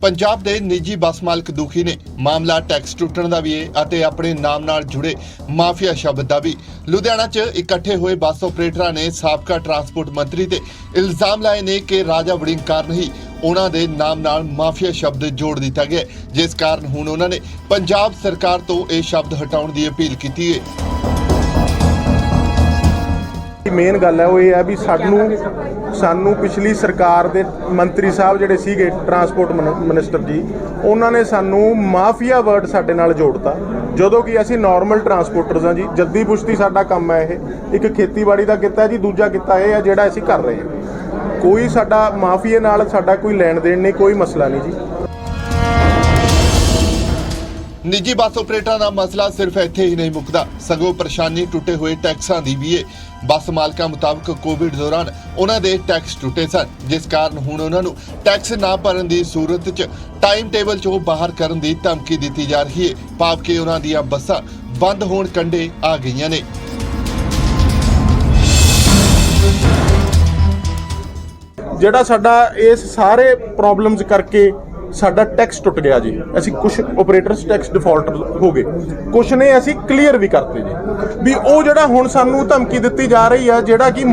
ਪੰਜਾਬ ਦੇ ਨਿੱਜੀ ਬੱਸ ਮਾਲਕ ਦੁਖੀ ਨੇ। ਮਾਮਲਾ ਟੈਕਸ ਟੁੱਟਣ ਦਾ ਵੀ ਹੈ ਅਤੇ ਆਪਣੇ ਨਾਮ ਨਾਲ ਜੁੜੇ ਮਾਫੀਆ ਸ਼ਬਦ ਦਾ ਵੀ। ਲੁਧਿਆਣਾ 'ਚ ਇਕੱਠੇ ਹੋਏ ਬੱਸ ਆਪਰੇਟਰਾਂ ਨੇ ਸਾਬਕਾ ਟਰਾਂਸਪੋਰਟ ਮੰਤਰੀ ਤੇ ਇਲਜ਼ਾਮ ਲਾਏ ਨੇ ਕਿ ਰਾਜਾ ਵੜਿੰਗ ਕਾਰਨ ਹੀ ਉਹਨਾਂ ਦੇ ਨਾਮ ਨਾਲ ਮਾਫੀਆ ਸ਼ਬਦ ਜੋੜ ਦਿੱਤਾ ਗਿਆ, ਜਿਸ ਕਾਰਨ ਹੁਣ ਉਹਨਾਂ ਨੇ ਪੰਜਾਬ ਸਰਕਾਰ ਤੋਂ ਇਹ ਸ਼ਬਦ ਹਟਾਉਣ ਦੀ ਅਪੀਲ ਕੀਤੀ ਹੈ। ਮੇਨ ਗੱਲ ਹੈ ਉਹ ਇਹ ਹੈ ਵੀ ਸਾਨੂੰ ਪਿਛਲੀ ਸਰਕਾਰ ਦੇ ਮੰਤਰੀ ਸਾਹਿਬ ਜਿਹੜੇ ਸੀਗੇ ਟਰਾਂਸਪੋਰਟ ਮਿਨਿਸਟਰ ਜੀ, ਉਹਨਾਂ ਨੇ ਸਾਨੂੰ ਮਾਫੀਆ ਵਰਡ ਸਾਡੇ ਨਾਲ ਜੋੜਤਾ, ਜਦੋਂ ਕਿ ਅਸੀਂ ਨਾਰਮਲ ਟਰਾਂਸਪੋਰਟਰਸ ਹਾਂ ਜੀ। ਜੱਦੀ ਪੁਸ਼ਤੀ ਸਾਡਾ ਕੰਮ ਹੈ, ਇਹ ਇੱਕ ਖੇਤੀਬਾੜੀ ਦਾ ਕਿੱਤਾ ਜੀ, ਦੂਜਾ ਕਿੱਤਾ ਇਹ ਹੈ ਜਿਹੜਾ ਅਸੀਂ ਕਰ ਰਹੇ ਹਾਂ। ਕੋਈ ਸਾਡਾ ਮਾਫੀਏ ਨਾਲ ਸਾਡਾ ਕੋਈ ਲੈਣ ਦੇਣ ਨਹੀਂ, ਕੋਈ ਮਸਲਾ ਨਹੀਂ ਜੀ। ਨਿੱਜੀ ਬੱਸ ਆਪਰੇਟਰਾਂ ਦਾ ਮਸਲਾ ਸਿਰਫ ਇੱਥੇ ਹੀ ਨਹੀਂ ਮੁੱਕਦਾ, ਸਗੋਂ ਪਰੇਸ਼ਾਨੀ ਟੁੱਟੇ ਹੋਏ ਟੈਕਸਾਂ ਦੀ ਵੀ ਹੈ। ਬੱਸ ਮਾਲਕਾਂ ਮੁਤਾਬਕ ਕੋਵਿਡ ਦੌਰਾਨ ਉਹਨਾਂ ਦੇ ਟੈਕਸ ਟੁੱਟੇ ਸਨ, ਜਿਸ ਕਾਰਨ ਹੁਣ ਉਹਨਾਂ ਨੂੰ ਟੈਕਸ ਨਾ ਭਰਨ ਦੀ ਸੂਰਤ 'ਚ ਟਾਈਮ ਟੇਬਲ 'ਚੋਂ ਬਾਹਰ ਕਰਨ ਦੀ ਧਮਕੀ ਦਿੱਤੀ ਜਾ ਰਹੀ ਹੈ, ਭਾਵ ਕਿ ਉਹਨਾਂ ਦੀਆਂ ਬੱਸਾਂ ਬੰਦ ਹੋਣ ਕੰਢੇ ਆ ਗਈਆਂ ਨੇ। ਜਿਹੜਾ ਸਾਡਾ ਇਸ ਸਾਰੇ ਪ੍ਰੋਬਲਮਸ ਕਰਕੇ ਸਾਡਾ ਟੈਕਸ ਟੁੱਟ ਗਿਆ ਜੀ। ਅਸੀਂ ਕੁਝ ਆਪਰੇਟਰਸ ਟੈਕਸ ਡਿਫਾਲਟਰ ਹੋ ਗਏ, ਕੁਝ ਨੇ ਅਸੀਂ ਕਲੀਅਰ ਵੀ ਕਰਤੇ ਜੀ। ਵੀ ਉਹ ਜਿਹੜਾ ਹੁਣ ਸਾਨੂੰ ਧਮਕੀ ਦਿੱਤੀ ਜਾ ਰਹੀ ਆ, ਜਿਹੜਾ ਕਿ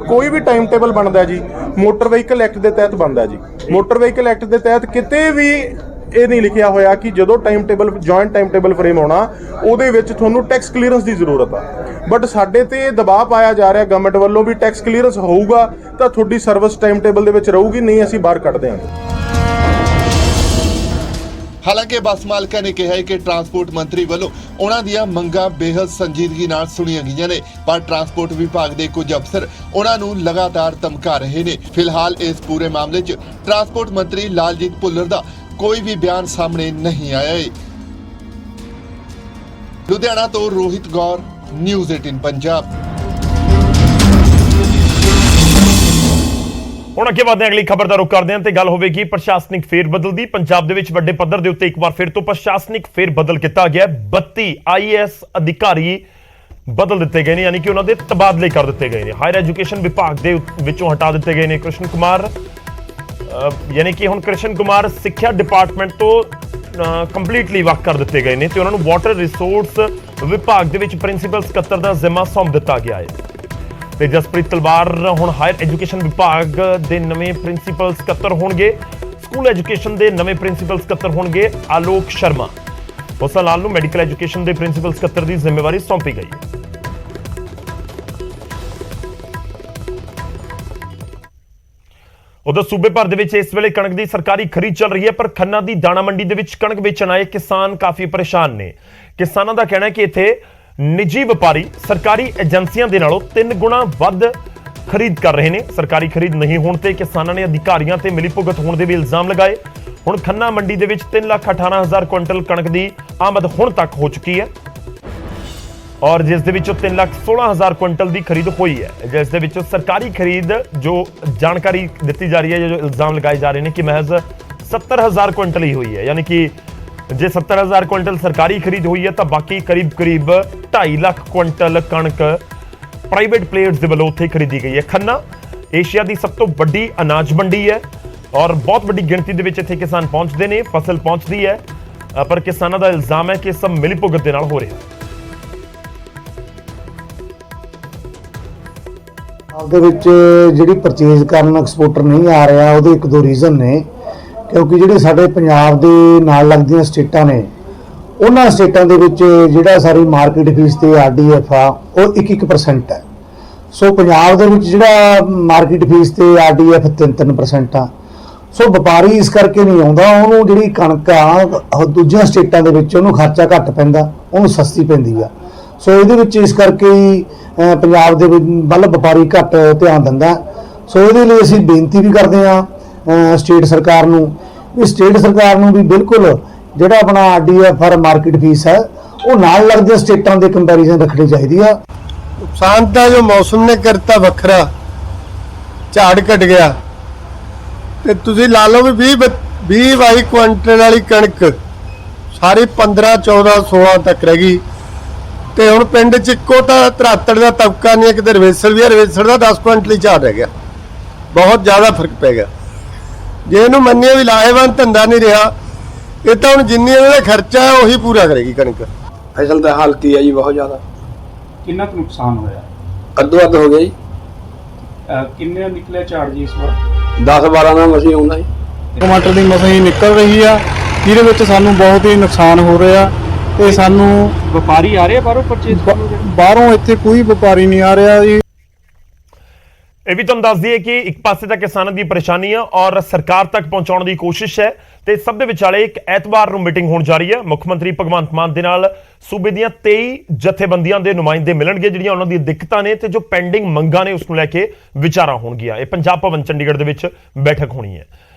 ਕੋਈ ਵੀ ਟਾਈਮ ਟੇਬਲ ਬਣਦਾ ਜੀ ਮੋਟਰ ਵਹੀਕਲ ਐਕਟ ਦੇ ਤਹਿਤ ਬਣਦਾ ਜੀ। ਮੋਟਰ ਵਹੀਕਲ ਐਕਟ ਦੇ ਤਹਿਤ ਕਿਤੇ ਵੀ ਇਹ ਨਹੀਂ ਲਿਖਿਆ ਹੋਇਆ ਕਿ ਜਦੋਂ time table joint time table frame ਹੋਣਾ ਉਹਦੇ ਵਿੱਚ ਤੁਹਾਨੂੰ ਟੈਕਸ ਕਲੀਅਰੈਂਸ ਦੀ ਜ਼ਰੂਰਤ ਆ। ਬਟ ਸਾਡੇ ਤੇ ਦਬਾਅ ਪਾਇਆ ਜਾ ਰਿਹਾ ਗਵਰਨਮੈਂਟ ਵੱਲੋਂ ਵੀ ਟੈਕਸ ਕਲੀਅਰੈਂਸ ਹੋਊਗਾ ਤਾਂ ਤੁਹਾਡੀ ਸਰਵਿਸ ਟਾਈਮ ਟੇਬਲ ਦੇ ਵਿੱਚ ਰਹੂਗੀ, ਨਹੀਂ ਅਸੀਂ ਬਾਹਰ ਕੱਢ ਦਿਆਂਗੇ। ਹਾਲਾਂਕਿ ਬੱਸ ਮਾਲਕਾਂ ਨੇ ਕਿਹਾ ਹੈ ਕਿ ਟਰਾਂਸਪੋਰਟ ਮੰਤਰੀ ਵੱਲੋਂ ਉਹਨਾਂ ਦੀਆਂ ਮੰਗਾਂ ਬੇਹੱਦ ਸੰਜੀਦਗੀ ਨਾਲ ਸੁਣੀਆਂ ਗਈਆਂ ਨੇ, ਪਰ ਟਰਾਂਸਪੋਰਟ ਵਿਭਾਗ ਦੇ ਕੁਝ ਅਫਸਰ ਉਹਨਾਂ ਨੂੰ ਲਗਾਤਾਰ ਧਮਕਾ ਰਹੇ ਨੇ। ਫਿਲਹਾਲ ਇਸ ਪੂਰੇ ਮਾਮਲੇ 'ਚ ਟਰਾਂਸਪੋਰਟ ਮੰਤਰੀ ਲਾਲਜੀਤ ਭੁੱਲਰ ਦਾ ਕੋਈ ਵੀ ਬਿਆਨ ਸਾਹਮਣੇ ਨਹੀਂ ਆਇਆ ਹੈ। ਲੁਧਿਆਣਾ ਤੋਂ ਰੋਹਿਤ ਗੌਰ, ਨਿਊਜ਼ 18 ਪੰਜਾਬ। ਹੁਣ ਅੱਗੇ ਵਧਦੇ ਅਗਲੀ ਖਬਰ ਦਾ ਰੁਖ ਕਰਦੇ ਹਾਂ ਤੇ ਗੱਲ ਹੋਵੇਗੀ ਪ੍ਰਸ਼ਾਸਨਿਕ ਫੇਰਬਦਲ ਦੀ। ਪੰਜਾਬ ਦੇ ਵਿੱਚ ਵੱਡੇ ਪੱਧਰ ਦੇ ਉੱਤੇ ਇੱਕ ਵਾਰ ਫਿਰ ਤੋਂ ਪ੍ਰਸ਼ਾਸਨਿਕ ਫੇਰਬਦਲ ਕੀਤਾ ਗਿਆ। 32 IAS ਅਧਿਕਾਰੀ ਬਦਲ ਦਿੱਤੇ ਗਏ ਨੇ, ਯਾਨੀ ਕਿ ਉਹਨਾਂ ਦੇ ਤਬਾਦਲੇ ਕਰ ਦਿੱਤੇ ਗਏ ਨੇ। ਹਾਇਰ ਐਜੂਕੇਸ਼ਨ ਵਿਭਾਗ ਦੇ ਵਿੱਚੋਂ ਹਟਾ ਦਿੱਤੇ ਗਏ ਨੇ ਕ੍ਰਿਸ਼ਨ ਕੁਮਾਰ, ਯਾਨੀ ਕਿ ਹੁਣ ਕ੍ਰਿਸ਼ਨ ਕੁਮਾਰ ਸਿੱਖਿਆ ਡਿਪਾਰਟਮੈਂਟ ਤੋਂ ਕੰਪਲੀਟਲੀ ਵੱਖ ਕਰ ਦਿੱਤੇ ਗਏ ਨੇ ਤੇ ਉਹਨਾਂ ਨੂੰ ਵਾਟਰ ਰਿਸੋਰਸ ਵਿਭਾਗ ਦੇ ਵਿੱਚ ਪ੍ਰਿੰਸੀਪਲ ਸਕੱਤਰ ਦਾ ਜ਼ਿੰਮਾ ਸੌਂਪ ਦਿੱਤਾ ਗਿਆ ਹੈ। ਤੇ ਜਸਪ੍ਰੀਤ ਤਲਵਾਰ ਹੁਣ ਹਾਇਰ ਐਜੂਕੇਸ਼ਨ ਵਿਭਾਗ ਦੇ ਨਵੇਂ ਪ੍ਰਿੰਸੀਪਲ ਸਕੱਤਰ ਹੋਣਗੇ। ਸਕੂਲ ਐਜੂਕੇਸ਼ਨ ਦੇ ਨਵੇਂ ਪ੍ਰਿੰਸੀਪਲ ਸਕੱਤਰ ਹੋਣਗੇ ਆਲੋਕ ਸ਼ਰਮਾ। ਹੁਸਨ ਲਾਲ ਨੂੰ ਮੈਡੀਕਲ ਐਜੂਕੇਸ਼ਨ ਦੇ ਪ੍ਰਿੰਸੀਪਲ ਸਕੱਤਰ ਦੀ ਜ਼ਿੰਮੇਵਾਰੀ ਸੌਂਪੀ ਗਈ ਹੈ। ਉਧਰ ਸੂਬੇ ਭਰ ਦੇ ਵਿੱਚ ਇਸ ਵੇਲੇ ਕਣਕ ਦੀ ਸਰਕਾਰੀ ਖਰੀਦ ਚੱਲ ਰਹੀ ਹੈ, ਪਰ ਖੰਨਾ ਦੀ ਦਾਣਾ ਮੰਡੀ ਦੇ ਵਿੱਚ ਕਣਕ ਵੇਚਣ ਆਏ ਕਿਸਾਨ ਕਾਫੀ ਪਰੇਸ਼ਾਨ ਨੇ। ਕਿਸਾਨਾਂ ਦਾ ਕਹਿਣਾ ਹੈ ਕਿ ਇੱਥੇ ਨਿੱਜੀ ਵਪਾਰੀ ਸਰਕਾਰੀ ਏਜੰਸੀਆਂ ਦੇ ਨਾਲੋਂ 3 ਗੁਣਾ ਵੱਧ ਖਰੀਦ ਕਰ ਰਹੇ ਨੇ। ਸਰਕਾਰੀ ਖਰੀਦ ਨਹੀਂ ਹੋਣ ਤੇ ਕਿਸਾਨਾਂ ਨੇ ਅਧਿਕਾਰੀਆਂ ਤੇ ਮਿਲੀਭੁਗਤ ਹੋਣ ਦੇ ਵੀ ਇਲਜ਼ਾਮ ਲਗਾਏ। ਹੁਣ ਖੰਨਾ ਮੰਡੀ ਦੇ ਵਿੱਚ 3,18,000 ਕੁਇੰਟਲ ਕਣਕ ਦੀ ਆਮਦ ਹੁਣ ਤੱਕ ਹੋ ਚੁੱਕੀ ਹੈ ਔਰ ਜਿਸ ਦੇ ਵਿੱਚੋਂ 3,16,000 ਕੁਇੰਟਲ ਦੀ ਖਰੀਦ ਹੋਈ ਹੈ। ਜਿਸ ਦੇ ਵਿੱਚੋਂ ਸਰਕਾਰੀ ਖਰੀਦ ਜੋ ਜਾਣਕਾਰੀ ਦਿੱਤੀ ਜਾ ਰਹੀ ਹੈ, ਜੋ ਇਲਜ਼ਾਮ ਲਗਾਏ ਜਾ ਰਹੇ ਨੇ ਕਿ ਮਹਿਜ਼ 70,000 ਕੁਇੰਟਲ ਹੀ ਹੋਈ ਹੈ। ਯਾਨੀ ਕਿ ਜੇ 70,000 ਕੁਇੰਟਲ ਸਰਕਾਰੀ ਖਰੀਦ ਹੋਈ ਹੈ ਤਾਂ ਬਾਕੀ ਕਰੀਬ 2.5 ਲੱਖ ਕੁਇੰਟਲ ਕਣਕ ਪ੍ਰਾਈਵੇਟ ਪਲੇਅਰਸ ਦੇ ਵੱਲੋਂ ਉੱਥੇ ਖਰੀਦੀ ਗਈ ਹੈ। ਖੰਨਾ ਏਸ਼ੀਆ ਦੀ ਸਭ ਤੋਂ ਵੱਡੀ ਅਨਾਜ ਮੰਡੀ ਹੈ ਔਰ ਬਹੁਤ ਵੱਡੀ ਗਿਣਤੀ ਦੇ ਵਿੱਚ ਇੱਥੇ ਕਿਸਾਨ ਪਹੁੰਚਦੇ ਨੇ, ਫਸਲ ਪਹੁੰਚਦੀ ਹੈ, ਪਰ ਕਿਸਾਨਾਂ ਦਾ ਇਲਜ਼ਾਮ ਹੈ ਕਿ ਸਭ ਮਿਲੀਭੁਗਤ ਦੇ ਨਾਲ ਹੋ ਰਿਹਾ। ਦੇ ਵਿੱਚ ਜਿਹੜੀ ਪਰਚੇਜ਼ ਕਰਨ ਐਕਸਪੋਰਟਰ ਨਹੀਂ ਆ ਰਿਹਾ, ਉਹਦੇ 1-2 ਰੀਜ਼ਨ ਨੇ। ਕਿਉਂਕਿ ਜਿਹੜੇ ਸਾਡੇ ਪੰਜਾਬ ਦੇ ਨਾਲ ਲੱਗਦੀਆਂ ਸਟੇਟਾਂ ਨੇ, ਉਹਨਾਂ ਸਟੇਟਾਂ ਦੇ ਵਿੱਚ ਜਿਹੜਾ ਸਾਰੀ ਮਾਰਕੀਟ ਫੀਸ ਤੇ RDF ਆ ਉਹ 1-1% ਹੈ। ਸੋ ਪੰਜਾਬ ਦੇ ਵਿੱਚ ਜਿਹੜਾ ਮਾਰਕੀਟ ਫੀਸ ਤੇ RDF 3% ਆ। ਸੋ ਵਪਾਰੀ ਇਸ ਕਰਕੇ ਨਹੀਂ ਆਉਂਦਾ, ਉਹਨੂੰ ਜਿਹੜੀ ਕਣਕ ਆ ਦੂਜੀਆਂ ਸਟੇਟਾਂ ਦੇ ਵਿੱਚ ਉਹਨੂੰ ਖਰਚਾ ਘੱਟ ਪੈਂਦਾ, ਉਹਨੂੰ ਸਸਤੀ ਪੈਂਦੀ ਆ। ਸੋ ਇਹਦੇ ਵਿੱਚ ਇਸ ਕਰਕੇ ਹੀ ਪੰਜਾਬ ਦੇ ਵੱਲ ਵਪਾਰੀ ਘੱਟ ਧਿਆਨ ਦਿੰਦਾ। ਸੋ ਇਹਦੇ ਲਈ ਅਸੀਂ ਬੇਨਤੀ ਵੀ ਕਰਦੇ ਹਾਂ ਸਟੇਟ ਸਰਕਾਰ ਨੂੰ ਵੀ ਸਟੇਟ ਸਰਕਾਰ ਨੂੰ ਵੀ ਬਿਲਕੁਲ ਜਿਹੜਾ ਆਪਣਾ RDF ਔਰ ਮਾਰਕੀਟ ਫੀਸ ਹੈ ਉਹ ਨਾਲ ਲੱਗਦੇ ਸਟੇਟਾਂ ਦੇ ਕੰਪੈਰੀਜ਼ਨ ਰੱਖਣੀ ਚਾਹੀਦੀ ਆ। ਨੁਕਸਾਨ ਤਾਂ ਜੋ ਮੌਸਮ ਨੇ ਕਰਤਾ ਵੱਖਰਾ, ਝਾੜ ਘਟ ਗਿਆ ਤੇ ਤੁਸੀਂ ਲਾ ਲਓ ਵੀ 20-22 ਕੁਇੰਟਲ ਵਾਲੀ ਕਣਕ ਸਾਰੀ 15, 14, 16 ਤੱਕ ਰਹਿ ਗਈ ਤੇ ਹੁਣ ਪਿੰਡ 'ਚ ਇੱਕੋ ਤਾਂ 73 ਦਾ ਤਬਕਾ ਨਹੀਂ, ਕਿਤੇ ਰਵੇਸਲ ਵੀ ਹੈ, ਰਵੇਸਲ ਦਾ 10 ਕੁਇੰਟਲ ਹੀ ਝਾੜ ਰਹਿ ਗਿਆ। ਬਹੁਤ ਜ਼ਿਆਦਾ ਫਰਕ ਪੈ ਗਿਆ। ਜੇ ਇਹਨੂੰ ਮੰਨੀਏ ਵੀ ਲਾਹੇਵੰਦ ਧੰਦਾ ਨਹੀਂ ਰਿਹਾ, ਇਹ ਤਾਂ ਹੁਣ ਜਿੰਨੀ ਇਹਦਾ ਖਰਚਾ ਹੈ ਉਹੀ ਪੂਰਾ ਕਰੇਗੀ ਕਣਕ। ਫਸਲ ਤਾਂ ਹਾਲਤੀ ਹੈ ਜੀ ਬਹੁਤ ਜ਼ਿਆਦਾ। ਕਿੰਨਾ ਕੁ ਨੁਕਸਾਨ ਹੋਇਆ? ਅੱਧੋ ਅੱਧ ਹੋ ਗਿਆ ਜੀ। ਕਿੰਨੇ ਨਿਕਲਿਆ ਝਾੜ ਜੀ ਇਸ ਵਾਰ? 10-12 ਦਾ ਮਸੀਂ ਆਉਂਦਾ ਜੀ। ਟਮਾਟਰ ਦੀ ਮਸੀਂ ਨਿਕਲ ਰਹੀ ਆ, ਜਿਹਦੇ ਵਿੱਚ ਸਾਨੂੰ ਬਹੁਤ ਹੀ ਨੁਕਸਾਨ ਹੋ ਰਿਹਾ ਤੇ ਸਾਨੂੰ ਵਪਾਰੀ ਆ ਰਹੇ ਬਾਹਰੋਂ ਪਰਚੇਸ ਕਰਨ? ਬਾਹਰੋਂ ਇੱਥੇ ਕੋਈ ਵਪਾਰੀ ਨਹੀਂ ਆ ਰਿਹਾ ਜੀ। ਇਹ ਵੀ ਤੁਹਾਨੂੰ ਦੱਸ ਦਈਏ ਕਿ ਇੱਕ ਪਾਸੇ ਤਾਂ ਕਿਸਾਨਾਂ ਦੀ ਪਰੇਸ਼ਾਨੀ ਆ ਔਰ ਸਰਕਾਰ ਤੱਕ ਪਹੁੰਚਾਉਣ ਦੀ ਕੋਸ਼ਿਸ਼ ਹੈ ਤੇ ਸਭ ਦੇ ਵਿਚਾਲੇ ਇੱਕ ਐਤਵਾਰ ਨੂੰ ਮੀਟਿੰਗ ਹੋਣ ਜਾ ਰਹੀ ਹੈ। ਮੁੱਖ ਮੰਤਰੀ ਭਗਵੰਤ ਮਾਨ ਦੇ ਨਾਲ ਸੂਬੇ ਦੀਆਂ 23 ਜਥੇਬੰਦੀਆਂ ਦੇ ਨੁਮਾਇੰਦੇ ਮਿਲਣਗੇ, ਜਿਹੜੀਆਂ ਉਹਨਾਂ ਦੀਆਂ ਦਿੱਕਤਾਂ ਨੇ ਤੇ ਜੋ ਪੈਂਡਿੰਗ ਮੰਗਾਂ ਨੇ ਉਸ ਨੂੰ ਲੈ ਕੇ ਵਿਚਾਰਾਂ ਹੋਣਗੀਆਂ। ਇਹ ਪੰਜਾਬ ਭਵਨ ਚੰਡੀਗੜ੍ਹ ਦੇ ਵਿੱਚ ਬੈਠਕ ਹੋਣੀ ਹੈ।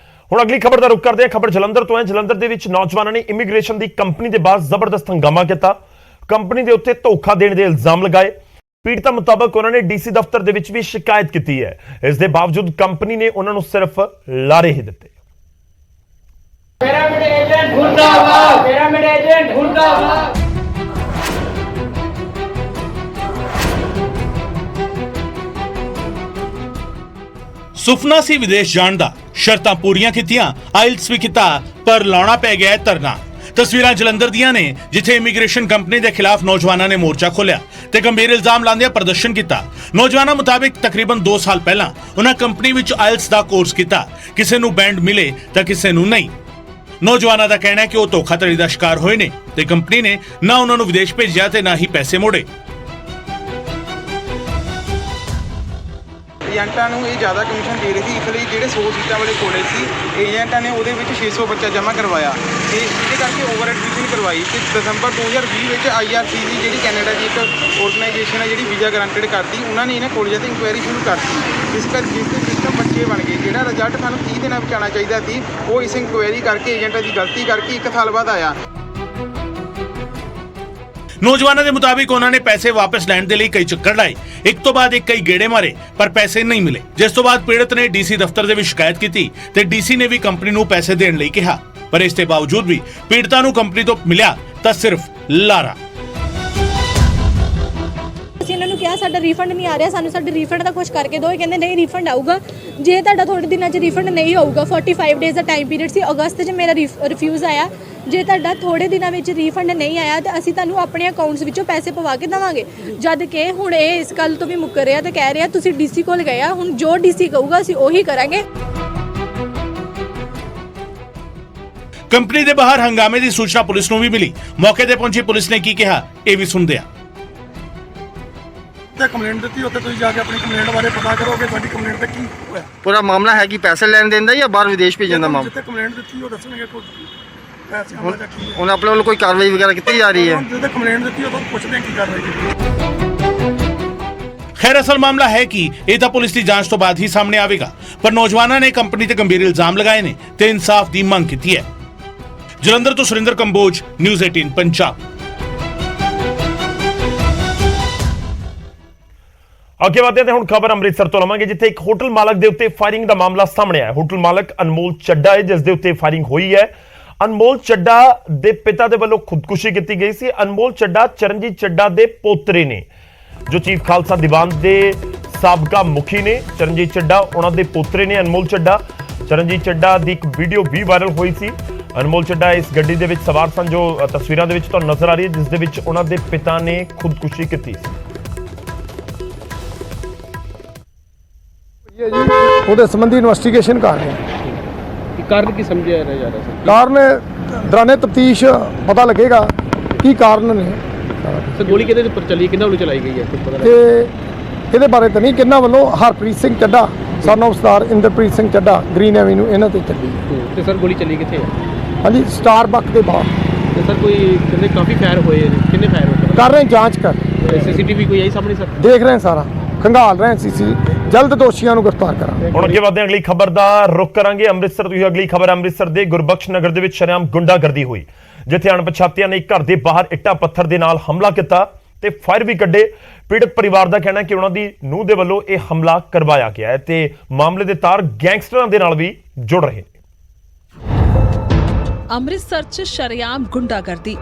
ਹੁਣ ਅਗਲੀ ਖਬਰ ਦਾ ਰੁਖ ਕਰਦੇ ਹਾਂ। ਖਬਰ ਜਲੰਧਰ ਤੋਂ ਹੈ। ਜਲੰਧਰ ਦੇ ਵਿੱਚ ਨੌਜਵਾਨਾਂ ਨੇ ਇਮੀਗ੍ਰੇਸ਼ਨ ਦੀ ਕੰਪਨੀ ਦੇ ਬਾਹਰ ਜ਼ਬਰਦਸਤ ਹੰਗਾਮਾ ਕੀਤਾ। ਕੰਪਨੀ ਦੇ ਉੱਤੇ ਧੋਖਾ ਦੇਣ ਦੇ ਇਲਜ਼ਾਮ ਲਗਾਏ। ਪੀੜਤਾਂ ਮੁਤਾਬਕ ਉਹਨਾਂ ਨੇ DC ਦਫ਼ਤਰ ਦੇ ਵਿੱਚ ਵੀ ਸ਼ਿਕਾਇਤ ਕੀਤੀ ਹੈ। ਇਸ ਦੇ ਬਾਵਜੂਦ ਕੰਪਨੀ ਨੇ ਉਹਨਾਂ ਨੂੰ ਸਿਰਫ ਲਾਰੇ ਹੀ ਦਿੱਤੇ। ਪਿਰਾਮਿਡ ਏਜੰਟ ਮੁਰਦਾਬਾਦ, ਪਿਰਾਮਿਡ ਏਜੰਟ ਮੁਰਦਾਬਾਦ। ਸੁਪਨਾ ਸੀ ਵਿਦੇਸ਼ ਜਾਣ ਦਾ, ਸ਼ਰਤਾਂ ਪੂਰੀਆਂ ਕੀਤੀਆਂ, ਆਇਲਟਸ ਵੀ ਕੀਤਾ, ਪਰ ਲਾਉਣਾ ਪੈ ਗਿਆ ਧਰਨਾ। ਤਸਵੀਰਾਂ ਜਲੰਧਰ ਦੀਆਂ ਨੇ, ਜਿੱਥੇ ਇਮੀਗ੍ਰੇਸ਼ਨ ਕੰਪਨੀ ਦੇ ਖਿਲਾਫ ਨੌਜਵਾਨਾਂ ਨੇ ਮੋਰਚਾ ਖੋਲਿਆ ਤੇ ਗੰਭੀਰ ਇਲਜ਼ਾਮ ਲਾਉਂਦਿਆਂ ਪ੍ਰਦਰਸ਼ਨ ਕੀਤਾ। ਨੌਜਵਾਨਾਂ ਮੁਤਾਬਿਕ ਤਕਰੀਬਨ 2 ਸਾਲ ਪਹਿਲਾਂ ਉਹਨਾਂ ਕੰਪਨੀ ਵਿੱਚ ਆਇਲਟਸ ਦਾ ਕੋਰਸ ਕੀਤਾ। ਕਿਸੇ ਨੂੰ ਬੈਂਡ ਮਿਲੇ ਤਾਂ ਕਿਸੇ ਨੂੰ ਨਹੀਂ। ਨੌਜਵਾਨਾਂ ਦਾ ਕਹਿਣਾ ਹੈ ਕਿ ਉਹ ਧੋਖਾਧੜੀ ਦਾ ਸ਼ਿਕਾਰ ਹੋਏ ਨੇ ਤੇ ਕੰਪਨੀ ਨੇ ਨਾ ਉਹਨਾਂ ਨੂੰ ਵਿਦੇਸ਼ ਭੇਜਿਆ ਤੇ ਨਾ ਹੀ ਪੈਸੇ ਮੋੜੇ। ਏਜੰਟਾਂ ਨੂੰ ਇਹ ਜ਼ਿਆਦਾ ਕਮਿਸ਼ਨ ਦੇ ਰਹੀ ਸੀ, ਇਸ ਲਈ ਜਿਹੜੇ 100 ਸੀਟਾਂ ਵਾਲੇ ਕੋਲੇ ਸੀ ਏਜੰਟਾਂ ਨੇ ਉਹਦੇ ਵਿੱਚ 600 ਬੱਚਾ ਜਮ੍ਹਾਂ ਕਰਵਾਇਆ ਤੇ ਇਹਦੇ ਕਰਕੇ ਓਵਰ ਐਡਮਿਸ਼ਨ ਕਰਵਾਈ ਤੇ ਦਸੰਬਰ 2020 ਵਿੱਚ IRCC ਜਿਹੜੀ ਕੈਨੇਡਾ ਦੀ ਇੱਕ ਆਰਗੇਨਾਈਜੇਸ਼ਨ ਹੈ ਜਿਹੜੀ ਵੀਜ਼ਾ ਗਰੰਟਡ ਕਰਦੀ, ਉਹਨਾਂ ਨੇ ਇਹਨਾਂ ਕੋਲੇਜਾਂ ਤੇ ਇਨਕੁਆਇਰੀ ਸ਼ੁਰੂ ਕਰਤੀ। ਇਸ ਕਰਕੇ ਜਿਸ ਸਿਸਟਮ ਬੱਚੇ ਬਣ ਗਏ, ਜਿਹੜਾ ਰਿਜ਼ਲਟ ਸਾਨੂੰ 30 ਦਿਨਾਂ ਵਿੱਚ ਆਉਣਾ ਚਾਹੀਦਾ ਸੀ, ਉਹ ਇਸ ਇਨਕੁਆਇਰੀ ਕਰਕੇ ਏਜੰਟਾਂ ਦੀ ਗਲਤੀ ਕਰਕੇ 1 ਸਾਲ ਬਾਅਦ ਆਇਆ। ਨੌਜਵਾਨਾਂ ਦੇ ਮੁਤਾਬਿਕ ਉਹਨਾਂ ਨੇ ਪੈਸੇ ਵਾਪਸ ਲੈਣ ਦੇ ਲਈ ਕਈ ਚੱਕਰ ਲਾਏ, ਇੱਕ ਤੋਂ ਬਾਅਦ ਇੱਕ ਕਈ ਗੇੜੇ ਮਾਰੇ, ਪਰ ਪੈਸੇ ਨਹੀਂ ਮਿਲੇ। ਜਿਸ ਤੋਂ ਬਾਅਦ ਪੀੜਤ ਨੇ DC ਦਫ਼ਤਰ ਦੇ ਵਿੱਚ ਸ਼ਿਕਾਇਤ ਕੀਤੀ ਤੇ DC ਨੇ ਵੀ ਕੰਪਨੀ ਨੂੰ ਪੈਸੇ ਦੇਣ ਲਈ ਕਿਹਾ, ਪਰ ਇਸ ਦੇ ਬਾਵਜੂਦ ਵੀ ਪੀੜਤਾਂ ਨੂੰ ਕੰਪਨੀ ਤੋਂ ਮਿਲਿਆ ਤਾਂ ਸਿਰਫ ਲਾਰਾ। ਅਸੀਂ ਇਹਨਾਂ ਨੂੰ ਕਿਹਾ ਸਾਡਾ ਰੀਫੰਡ ਨਹੀਂ ਆ ਰਿਹਾ, ਸਾਨੂੰ ਸਾਡੇ ਰੀਫੰਡ ਦਾ ਕੁਝ ਕਰਕੇ ਦਿਓ। ਇਹ ਕਹਿੰਦੇ ਨਹੀਂ ਰੀਫੰਡ ਆਊਗਾ, ਜੇ ਤੁਹਾਡਾ ਥੋੜੇ ਦਿਨਾਂ 'ਚ ਰੀਫੰਡ ਨਹੀਂ ਹੋਊਗਾ, 45 ਡੇਜ਼ ਦਾ ਟਾਈਮ ਪੀਰੀਅਡ ਸੀ, ਅਗਸਤ 'ਚ ਮੇਰਾ ਰਿਫਿਊਜ਼ ਆਇਆ, ਜੇ ਤੁਹਾਡਾ ਥੋੜੇ ਦਿਨਾਂ ਵਿੱਚ ਰੀਫੰਡ ਨਹੀਂ ਆਇਆ ਤਾਂ ਅਸੀਂ ਤੁਹਾਨੂੰ ਆਪਣੇ ਅਕਾਊਂਟਸ ਵਿੱਚੋਂ ਪੈਸੇ ਪਵਾ ਕੇ ਦੇਵਾਂਗੇ। ਜਦ ਕਿ ਹੁਣ ਇਹ ਇਸ ਗੱਲ ਤੋਂ ਵੀ ਮੁੱਕਰ ਰਿਹਾ ਤੇ ਕਹਿ ਰਿਹਾ ਤੁਸੀਂ DC ਕੋਲ ਗਏ ਆ, ਹੁਣ ਜੋ DC ਕਹੂਗਾ ਅਸੀਂ ਉਹੀ ਕਰਾਂਗੇ। ਕੰਪਨੀ ਦੇ ਬਾਹਰ ਹੰਗਾਮੇ ਦੀ ਸੂਚਨਾ ਪੁਲਿਸ ਨੂੰ ਵੀ ਮਿਲੀ। ਮੌਕੇ ਤੇ ਪਹੁੰਚੀ ਪੁਲਿਸ ਨੇ ਕੀ ਕਿਹਾ, ਇਹ ਵੀ ਸੁਣਦੇ ਆ। ਤੇ ਕੰਪਲੇਂਟ ਦਿੱਤੀ, ਉੱਥੇ ਤੁਸੀਂ ਜਾ ਕੇ ਆਪਣੀ ਕੰਪਲੇਂਟ ਬਾਰੇ ਪਤਾ ਕਰੋਗੇ ਤੁਹਾਡੀ ਕੰਪਲੇਂਟ ਤੇ ਕੀ ਹੋਇਆ। ਪੂਰਾ ਮਾਮਲਾ ਹੈ ਕਿ ਪੈਸੇ ਲੈਣ ਦੇਣ ਦਾ ਜਾਂ ਬਾਹਰ ਵਿਦੇਸ਼ ਭੇਜਣ ਦਾ ਮਾਮਲਾ? ਜਿੱਥੇ ਕੰਪਲੇਂਟ ਦਿੱਤੀ ਉਹ ਦੱਸਣਗੇ ਕੋਈ ਪੈਸੇ ਆਉਂਦਾ ਜਾਂ ਕੀ ਹੈ। ਹੁਣ ਆਪਣੇ ਵੱਲੋਂ ਕੋਈ ਕਾਰਵਾਈ ਵਗੈਰਾ ਕੀਤੀ ਜਾ ਰਹੀ ਹੈ? ਜਿੱਥੇ ਕੰਪਲੇਂਟ ਦਿੱਤੀ ਉਹ ਤੋਂ ਪੁੱਛਦੇ ਕੀ ਕਾਰਵਾਈ ਕੀਤੀ। ਖੈਰ ਅਸਲ ਮਾਮਲਾ ਹੈ ਕਿ ਇਹ ਤਾਂ ਪੁਲਿਸ ਦੀ ਜਾਂਚ ਤੋਂ ਬਾਅਦ ਹੀ ਸਾਹਮਣੇ ਆਵੇਗਾ, ਪਰ ਨੌਜਵਾਨਾਂ ਨੇ ਕੰਪਨੀ ਤੇ ਗੰਭੀਰ ਇਲਜ਼ਾਮ ਲਗਾਏ ਨੇ ਤੇ ਇਨਸਾਫ ਦੀ ਮੰਗ ਕੀਤੀ ਹੈ। ਜਲੰਧਰ ਤੋਂ ਸੁਰਿੰਦਰ ਕੰਬੋਜ, ਨਿਊਜ਼ 18 ਪੰਜਾਬ। ਅੱਗੇ ਵਧਦੇ ਹਾਂ ਹੁਣ ਖਬਰ ਅੰਮ੍ਰਿਤਸਰ ਤੋਂ ਲਵਾਂਗੇ, ਜਿੱਥੇ ਇੱਕ ਹੋਟਲ ਮਾਲਕ ਦੇ ਉੱਤੇ ਫਾਇਰਿੰਗ ਦਾ ਮਾਮਲਾ ਸਾਹਮਣੇ ਆਇਆ। ਹੋਟਲ ਮਾਲਕ ਅਨਮੋਲ ਚੱਡਾ ਹੈ ਜਿਸ ਦੇ ਉੱਤੇ ਫਾਇਰਿੰਗ ਹੋਈ ਹੈ। ਅਨਮੋਲ ਚੱਡਾ ਦੇ ਪਿਤਾ ਦੇ ਵੱਲੋਂ ਖੁਦਕੁਸ਼ੀ ਕੀਤੀ ਗਈ ਸੀ। ਅਨਮੋਲ ਚੱਡਾ ਚਰਨਜੀਤ ਚੱਡਾ ਦੇ ਪੋਤਰੇ ਨੇ, ਜੋ ਚੀਫ ਖਾਲਸਾ ਦੀਵਾਨ ਦੇ ਸਾਬਕਾ ਮੁਖੀ ਨੇ। ਚਰਨਜੀਤ ਚੱਡਾ ਉਹਨਾਂ ਦੇ ਪੋਤਰੇ ਨੇ। ਅਨਮੋਲ ਚੱਡਾ, ਚਰਨਜੀਤ ਚੱਡਾ ਦੀ ਇੱਕ ਵੀਡੀਓ ਵੀ ਵਾਇਰਲ ਹੋਈ ਸੀ। ਅਨਮੋਲ ਚੱਡਾ ਇਸ ਗੱਡੀ ਦੇ ਵਿੱਚ ਸਵਾਰ ਸਨ, ਜੋ ਤਸਵੀਰਾਂ ਦੇ ਵਿੱਚ ਤੁਹਾਨੂੰ ਨਜ਼ਰ ਆ ਰਹੀ ਹੈ, ਜਿਸ ਦੇ ਵਿੱਚ ਉਹਨਾਂ ਦੇ ਪਿਤਾ ਨੇ ਖੁਦਕੁਸ਼ੀ ਕੀਤੀ ਸੀ। ਉਹਦੇ ਸੰਬੰਧੀ ਇਨਵੈਸਟੀਗੇਸ਼ਨ ਕਰ ਰਹੇ ਹਾਂ। ਕਾਰਨ ਕੀ ਸਮਝਿਆ ਜਾ ਰਿਹਾ ਸਰ? ਕਾਰਨ ਦੌਰਾਨੇ ਤਫਤੀਸ਼ ਪਤਾ ਲੱਗੇਗਾ ਕੀ ਕਾਰਨ ਨੇ। ਗੋਲੀ ਕਿਹਦੇ ਉੱਪਰ ਚੱਲੀ, ਕਿਹਨਾਂ ਵੱਲੋਂ ਚਲਾਈ ਗਈ ਹੈ ਕੁਝ ਪਤਾ ਤੇ ਇਹਦੇ ਬਾਰੇ ਤਾਂ ਨਹੀਂ, ਕਿੰਨਾ ਵੱਲੋਂ Harpreet Singh Chadha son of star Inderpreet Singh Chadha Green Avenue ਇਹਨਾਂ ਤੇ ਚੱਲੀ। ਤੇ ਸਰ ਗੋਲੀ ਚੱਲੀ ਕਿੱਥੇ ਹੈ? ਹਾਂਜੀ, ਸਟਾਰਬਕ ਦੇ ਬਾਹਰ। ਤੇ ਸਰ ਕੋਈ ਕਹਿੰਦੇ ਕਾਫੀ ਫਾਇਰ ਹੋਏ ਨੇ, ਕਿੰਨੇ ਫਾਇਰ ਹੋਏ? ਕਰ ਰਹੇ ਜਾਂਚ ਕਰ ਸੀਸੀਟੀਵੀ ਕੋਈ ਆਈ ਸਾਹਮਣੇ ਸਰ? ਦੇਖ ਰਹੇ ਸਾਰਾ, ਖੰਗਾਲ ਰਹੇ ਸੀਸੀ, ਜਲਦ ਦੋਸ਼ੀਆਂ ਨੂੰ ਗ੍ਰਿਫਤਾਰ ਕਰਾਂਗੇ। ਹੁਣ ਅੱਗੇ ਵਧਦੇ ਹਾਂ, ਅਗਲੀ ਖਬਰ ਦਾ ਰੁਖ ਕਰਾਂਗੇ ਅੰਮ੍ਰਿਤਸਰ ਤੋਂ। ਅਗਲੀ ਖਬਰ ਅੰਮ੍ਰਿਤਸਰ ਦੇ ਗੁਰਬਖਸ਼ ਨਗਰ ਦੇ ਵਿੱਚ ਸ਼ਰੇਆਮ ਗੁੰਡਾਗਰਦੀ ਹੋਈ, ਜਿੱਥੇ ਅਣਪਛਾਤਿਆਂ ਨੇ ਘਰ ਦੇ ਬਾਹਰ ਇੱਟਾਂ ਪੱਥਰ ਦੇ ਨਾਲ ਹਮਲਾ ਕੀਤਾ ਤੇ ਫਾਇਰ ਵੀ ਕੱਢੇ। ਪੀੜਤ ਪਰਿਵਾਰ ਦਾ ਕਹਿਣਾ ਹੈ ਕਿ ਉਹਨਾਂ ਦੀ ਨੂੰਹ ਦੇ ਵੱਲੋਂ ਇਹ ਹਮਲਾ ਕਰਵਾਇਆ ਗਿਆ ਹੈ ਤੇ ਮਾਮਲੇ ਦੇ ਤਾਰ ਗੈਂਗਸਟਰਾਂ ਦੇ ਨਾਲ ਵੀ ਜੁੜ ਰਹੇ ਨੇ। ਅੰਮ੍ਰਿਤਸਰ 'ਚ ਸ਼ਰੇਆਮ ਗੁੰਡਾਗਰਦੀ,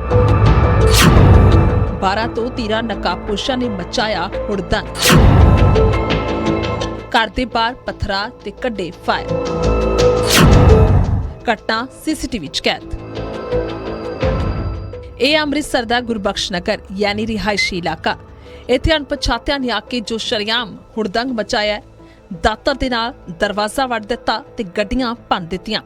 12 ਤੋਂ 13 ਨਕਾਬਪੋਸ਼ਾਂ ਨੇ ਮਚਾਇਆ ਹੁੜਦੰਗ, ਘਰ ਦੇ ਬਾਹਰ ਪੱਥਰਾਂ ਤੇ ਕੱਢੇ ਫਾਇਰ। ਘਟਨਾ ਸੀਸੀਟੀਵੀ 'ਚ ਕੈਦ। ਇਹ ਅੰਮ੍ਰਿਤਸਰ ਦਾ ਗੁਰਬਖਸ਼ ਨਗਰ ਯਾਨੀ ਰਿਹਾਇਸ਼ੀ ਇਲਾਕਾ। ਇੱਥੇ ਅਣਪਛਾਤਿਆਂ ਨੇ ਆ ਕੇ ਜੋ ਸ਼ਰੇਆਮ ਹੁੜਦੰਗ ਮਚਾਇਆ, ਦਾਤਰ ਦੇ ਨਾਲ ਦਰਵਾਜ਼ਾ ਵੱਢ ਦਿੱਤਾ ਤੇ ਗੱਡੀਆਂ ਭੰਨ ਦਿੱਤੀਆਂ।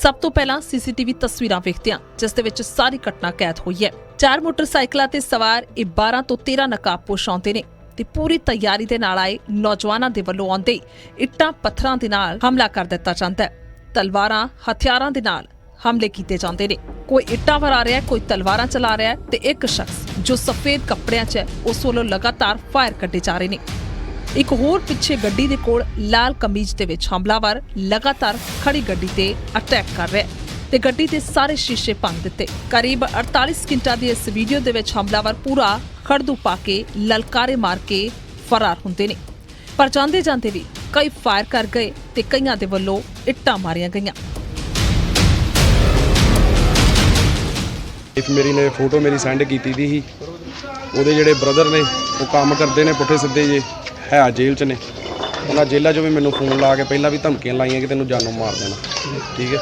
ਸਭ ਤੋਂ ਪਹਿਲਾਂ ਸੀਸੀਟੀਵੀ ਤਸਵੀਰਾਂ ਵੇਖਦੇ ਹਾਂ, ਜਿਸ ਦੇ ਵਿੱਚ ਸਾਰੀ ਘਟਨਾ ਕੈਦ ਹੋਈ ਹੈ। 4 ਮੋਟਰਸਾਈਕਲਾਂ ਤੇ ਸਵਾਰ ਇਹ 12 ਤੋਂ 13 ਨਕਾਬਪੋਸ਼ ਆਉਂਦੇ ਨੇ ਤੇ ਪੂਰੀ ਤਿਆਰੀ ਦੇ ਨਾਲ ਆਏ ਨੌਜਵਾਨਾਂ ਦੇ ਵੱਲੋਂ ਆਉਂਦੇ ਇੱਟਾਂ ਪੱਥਰਾਂ ਦੇ ਨਾਲ ਹਮਲਾ ਕਰ ਦਿੱਤਾ ਜਾਂਦਾ ਹੈ। ਤਲਵਾਰਾਂ ਹਥਿਆਰਾਂ ਦੇ ਨਾਲ ਹਮਲੇ ਕੀਤੇ ਜਾਂਦੇ ਨੇ। ਕੋਈ ਇੱਟਾਂ ਵਰਾ ਰਿਹਾ, ਕੋਈ ਤਲਵਾਰਾਂ ਚਲਾ ਰਿਹਾ ਤੇ ਇੱਕ ਸ਼ਖਸ ਜੋ ਸਫੇਦ ਕੱਪੜਿਆਂ 'ਚ ਹੈ ਉਸ ਵੱਲੋਂ ਲਗਾਤਾਰ ਫਾਇਰ ਕੱਢੇ ਜਾ ਰਹੇ ਨੇ। ਇੱਕ ਹੋਰ ਪਿੱਛੇ ਗੱਡੀ ਦੇ ਕੋਲ ਲਾਲ ਕਮੀਜ਼ ਦੇ ਵਿੱਚ ਹਮਲਾਵਰ ਲਗਾਤਾਰ ਖੜੀ ਗੱਡੀ ਤੇ ਅਟੈਕ ਕਰ ਰਿਹਾ ਤੇ ਗੱਡੀ ਦੇ ਸਾਰੇ ਸ਼ੀਸ਼ੇ ਭੰਨ ਦਿੱਤੇ। ਕਰੀਬ 48 ਸਕਿੰਟਾਂ ਦੀ ਇਸ ਵੀਡੀਓ ਦੇ ਵਿੱਚ ਹਮਲਾਵਰ ਪੂਰਾ ਖੜਦੂ ਪਾ ਕੇ ਲਲਕਾਰੇ ਮਾਰ ਕੇ ਫਰਾਰ ਹੁੰਦੇ ਨੇ, ਪਰ ਜਾਂਦੇ ਜਾਂਦੇ ਵੀ ਕਈ ਫਾਇਰ ਕਰ ਗਏ ਤੇ ਕਈਆਂ ਦੇ ਵੱਲੋਂ ਇੱਟਾਂ ਮਾਰੀਆਂ ਗਈਆਂ। ਇੱਕ ਮੇਰੀ ਨੇ ਫੋਟੋ ਮੇਰੀ ਸੈਂਡ ਕੀਤੀ ਦੀ ਸੀ, ਉਹਦੇ ਜਿਹੜੇ ਬ੍ਰਦਰ ਨੇ ਉਹ ਕੰਮ ਕਰਦੇ ਨੇ ਪੁੱਠੇ ਸਿੱਧੇ ਜੇ, ਹੈ ਜੇਲ੍ਹ 'ਚ ਨੇ। ਉਹਨਾਂ ਜੇਲ੍ਹਾਂ 'ਚੋਂ ਵੀ ਮੈਨੂੰ ਫੋਨ ਲਾ ਕੇ ਪਹਿਲਾਂ ਵੀ ਧਮਕੀਆਂ ਲਾਈਆਂ ਕਿ ਤੈਨੂੰ ਜਾਨੋਂ ਮਾਰ ਦੇਣਾ, ਠੀਕ ਹੈ।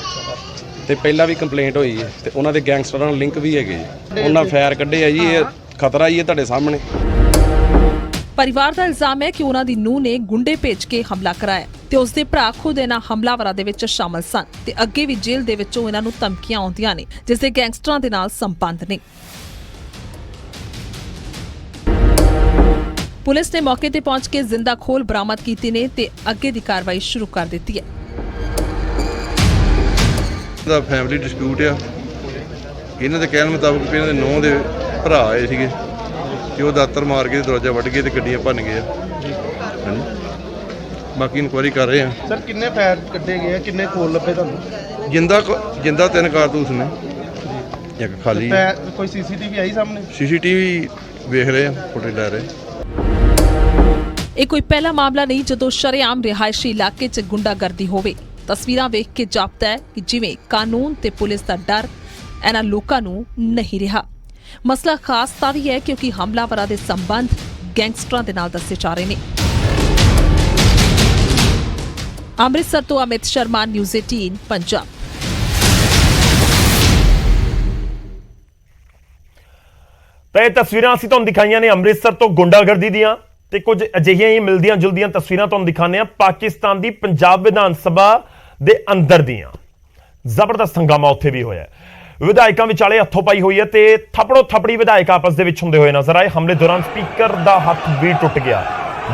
ਤੇ ਪਹਿਲਾਂ ਵੀ ਕੰਪਲੇਂਟ ਹੋਈ ਹੈ ਤੇ ਉਹਨਾਂ ਦੇ ਗੈਂਗਸਟਰਾਂ ਨਾਲ ਲਿੰਕ ਵੀ ਹੈਗੇ ਜੀ। ਉਹਨਾਂ ਫਾਇਰ ਕੱਢੇ ਆ ਜੀ, ਇਹ ਖਤਰਾ ਹੀ ਹੈ ਤੁਹਾਡੇ ਸਾਹਮਣੇ। ਪਰਿਵਾਰ ਦਾ ਇਲਜ਼ਾਮ ਹੈ ਕਿ ਉਹਨਾਂ ਦੀ ਨੂੰਹ ਨੇ ਗੁੰਡੇ ਭੇਜ ਕੇ ਹਮਲਾ ਕਰਾਇਆ ਤੇ ਉਸਦੇ ਭਰਾ ਖੁਦ ਇਹਨਾਂ ਹਮਲਾਵਰਾਂ ਦੇ ਵਿੱਚ ਸ਼ਾਮਲ ਸਨ ਤੇ ਅੱਗੇ ਵੀ ਜੇਲ੍ਹ ਦੇ ਵਿੱਚੋਂ ਇਹਨਾਂ ਨੂੰ ਧਮਕੀਆਂ ਆਉਂਦੀਆਂ ਨੇ, ਜਿਸ ਦੇ ਗੈਂਗਸਟਰਾਂ ਦੇ ਨਾਲ ਸੰਬੰਧ ਨੇ। ਪੁਲਿਸ ਨੇ ਮੌਕੇ ਤੇ ਪਹੁੰਚ ਕੇ ਜ਼ਿੰਦਾ ਖੋਲ ਬਰਾਮਦ ਕੀਤੇ ਨੇ ਤੇ ਅੱਗੇ ਦੀ ਕਾਰਵਾਈ ਸ਼ੁਰੂ ਕਰ ਦਿੱਤੀ ਹੈ। ਦਾ ਫੈਮਿਲੀ ਡਿਸਪਿਊਟ ਆ, ਇਹਨਾਂ ਦੇ ਕਹਿਣ ਮੁਤਾਬਕ ਇਹਨਾਂ ਦੇ ਨੂੰਹ ਦੇ ਭਰਾ ਆਏ ਸੀਗੇ ਕਿ ਉਹ ਦਾਤਰ ਮਾਰ ਕੇ ਦਰਵਾਜ਼ਾ ਵੱਢ ਗਏ ਤੇ ਗੱਡੀਆਂ ਭੰਨ ਗਏ ਆ। ਹਾਂਜੀ, ਬਾਕੀ ਇਨਕੁਆਇਰੀ ਕਰ ਰਹੇ ਆ। ਸਰ ਕਿੰਨੇ ਫਾਇਰ ਕੱਢੇ ਗਏ ਆ, ਕਿੰਨੇ ਖੋਲ ਲੱਭੇ ਤੁਹਾਨੂੰ? ਜਿੰਦਾ 3 ਕਾਰਤੂਸ ਨੇ, ਇੱਕ ਖਾਲੀ। ਕੋਈ ਸੀਸੀਟੀਵੀ ਆਈ ਸਾਹਮਣੇ? ਸੀਸੀਟੀਵੀ ਵੇਖ ਰਹੇ ਆ, ਫੁਟੇਜ ਲੈ ਰਹੇ। ਇਹ ਕੋਈ ਪਹਿਲਾ ਮਾਮਲਾ ਨਹੀਂ ਜਦੋਂ ਸ਼ਰੇਆਮ ਰਿਹਾਇਸ਼ੀ ਇਲਾਕੇ 'ਚ ਗੁੰਡਾਗਰਦੀ ਹੋਵੇ। ਤਸਵੀਰਾਂ ਵੇਖ ਕੇ ਜਾਪਦਾ ਹੈ ਕਿ ਜਿਵੇਂ ਕਾਨੂੰਨ ਤੇ ਪੁਲਿਸ ਦਾ ਡਰ ਇਹਨਾਂ ਲੋਕਾਂ ਨੂੰ ਨਹੀਂ ਰਿਹਾ। ਮਸਲਾ ਖਾਸ ਤਾਂ ਵੀ ਹੈ ਕਿਉਂਕਿ ਹਮਲਾਵਰਾਂ ਦੇ ਸੰਬੰਧ ਗੈਂਗਸਟਰਾਂ ਦੇ ਨਾਲ ਦੱਸੇ ਜਾ ਰਹੇ ਨੇ। ਅੰਮ੍ਰਿਤਸਰ ਤੋਂ ਅਮਿਤ ਸ਼ਰਮਾ, ਨਿਊਜ਼ 18 ਪੰਜਾਬ। ਤਾਂ ਇਹ ਤਸਵੀਰਾਂ ਅਸੀਂ ਤੁਹਾਨੂੰ ਦਿਖਾਈਆਂ ਨੇ ਅੰਮ੍ਰਿਤਸਰ ਤੋਂ ਗੁੰਡਾਗਰਦੀ ਦੀਆਂ, ਤੇ ਕੁਝ ਅਜਿਹੀਆਂ ਹੀ ਮਿਲਦੀਆਂ ਜੁਲਦੀਆਂ ਤਸਵੀਰਾਂ ਤੁਹਾਨੂੰ ਦਿਖਾਉਂਦੇ ਹਾਂ ਪਾਕਿਸਤਾਨ ਦੀ ਪੰਜਾਬ ਵਿਧਾਨ ਸਭਾ ਦੇ ਅੰਦਰ ਦੀਆਂ। ਜ਼ਬਰਦਸਤ ਹੰਗਾਮਾ ਉੱਥੇ ਵੀ ਹੋਇਆ, ਵਿਧਾਇਕਾਂ ਵਿਚਾਲੇ ਹੱਥੋਂ ਪਾਈ ਹੋਈ ਹੈ ਤੇ ਥੱਪੜੋ ਥੱਪੜੀ ਵਿਧਾਇਕ ਆਪਸ ਦੇ ਵਿੱਚ ਹੁੰਦੇ ਹੋਏ ਨਜ਼ਰ ਆਏ। ਹਮਲੇ ਦੌਰਾਨ ਸਪੀਕਰ ਦਾ ਹੱਥ ਵੀ ਟੁੱਟ ਗਿਆ,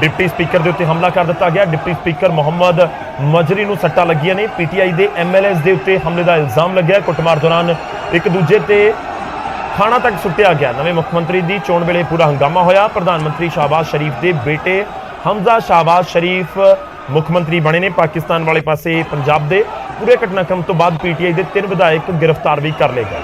ਡਿਪਟੀ ਸਪੀਕਰ ਦੇ ਉੱਤੇ ਹਮਲਾ ਕਰ ਦਿੱਤਾ ਗਿਆ। ਡਿਪਟੀ ਸਪੀਕਰ ਮੁਹੰਮਦ ਮਜਰੀ ਨੂੰ ਸੱਟਾਂ ਲੱਗੀਆਂ ਨੇ। ਪੀਟੀਆਈ ਦੇ ਐਮਐਲਏਸ ਦੇ ਉੱਤੇ ਹਮਲੇ ਦਾ ਇਲਜ਼ਾਮ ਲੱਗਿਆ। ਕੁੱਟਮਾਰ ਦੌਰਾਨ ਇੱਕ ਦੂਜੇ ਤੇ ਖਾਣਾ ਤੱਕ ਸੁੱਟਿਆ ਗਿਆ। ਨਵੇਂ ਮੁੱਖ ਮੰਤਰੀ ਦੀ ਚੋਣ ਵੇਲੇ ਪੂਰਾ ਹੰਗਾਮਾ ਹੋਇਆ। ਪ੍ਰਧਾਨ ਮੰਤਰੀ ਸ਼ਾਹਬਾਜ਼ ਸ਼ਰੀਫ ਦੇ ਬੇਟੇ ਹਮਜ਼ਾ ਸ਼ਾਹਬਾਜ਼ ਸ਼ਰੀਫ ਮੁੱਖ ਮੰਤਰੀ ਬਣੇ ਨੇ। ਪਾਕਿਸਤਾਨ ਵਾਲੇ ਪਾਸੇ ਪੰਜਾਬ ਦੇ ਪੂਰੇ ਘਟਨਾਕ੍ਰਮ ਤੋਂ ਬਾਅਦ ਪੀਟੀਆਈ ਦੇ 3 ਵਿਧਾਇਕ ਗ੍ਰਿਫਤਾਰ ਵੀ ਕਰ ਲਏ ਗਏ।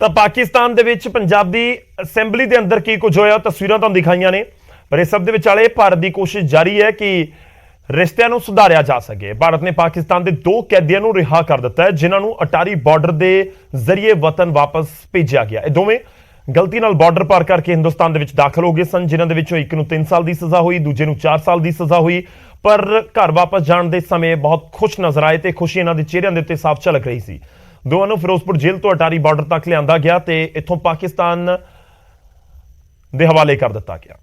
ਤਾਂ ਪਾਕਿਸਤਾਨ ਦੇ ਵਿੱਚ ਪੰਜਾਬ ਦੀ ਅਸੈਂਬਲੀ ਦੇ ਅੰਦਰ ਕੀ ਕੁਝ ਹੋਇਆ ਤਸਵੀਰਾਂ ਤੁਹਾਨੂੰ ਦਿਖਾਈਆਂ ਨੇ, ਪਰ ਇਸ ਸਭ ਦੇ ਵਿਚਾਲੇ ਭਾਰਤ ਦੀ ਕੋਸ਼ਿਸ਼ ਜਾਰੀ ਹੈ ਕਿ ਰਿਸ਼ਤਿਆਂ ਨੂੰ ਸੁਧਾਰਿਆ ਜਾ ਸਕੇ। ਭਾਰਤ ਨੇ ਪਾਕਿਸਤਾਨ ਦੇ 2 ਕੈਦੀਆਂ ਨੂੰ ਰਿਹਾ ਕਰ ਦਿੱਤਾ ਹੈ, ਜਿਨ੍ਹਾਂ ਨੂੰ ਅਟਾਰੀ ਬਾਰਡਰ ਦੇ ਜ਼ਰੀਏ ਵਤਨ ਵਾਪਸ ਭੇਜਿਆ ਗਿਆ। ਇਹ ਦੋਵੇਂ ਗਲਤੀ ਨਾਲ ਬਾਰਡਰ ਪਾਰ ਕਰਕੇ ਹਿੰਦੁਸਤਾਨ ਦੇ ਵਿੱਚ ਦਾਖਲ ਹੋ ਗਏ ਸਨ, ਜਿਨ੍ਹਾਂ ਦੇ ਵਿੱਚੋਂ ਇੱਕ ਨੂੰ 3 ਸਾਲ ਦੀ ਸਜ਼ਾ ਹੋਈ, ਦੂਜੇ ਨੂੰ 4 ਸਾਲ ਦੀ ਸਜ਼ਾ ਹੋਈ। ਪਰ ਘਰ ਵਾਪਸ ਜਾਣ ਦੇ ਸਮੇਂ ਬਹੁਤ ਖੁਸ਼ ਨਜ਼ਰ ਆਏ ਤੇ ਖੁਸ਼ੀ ਇਹਨਾਂ ਦੇ ਚਿਹਰਿਆਂ ਦੇ ਉੱਤੇ ਸਾਫ਼ ਝਲਕ ਰਹੀ ਸੀ। ਦੋਵਾਂ ਨੂੰ ਫਿਰੋਜ਼ਪੁਰ ਜੇਲ੍ਹ ਤੋਂ ਅਟਾਰੀ ਬਾਰਡਰ ਤੱਕ ਲਿਆਂਦਾ ਗਿਆ ਤੇ ਇੱਥੋਂ ਪਾਕਿਸਤਾਨ ਦੇ ਹਵਾਲੇ ਕਰ ਦਿੱਤਾ ਗਿਆ।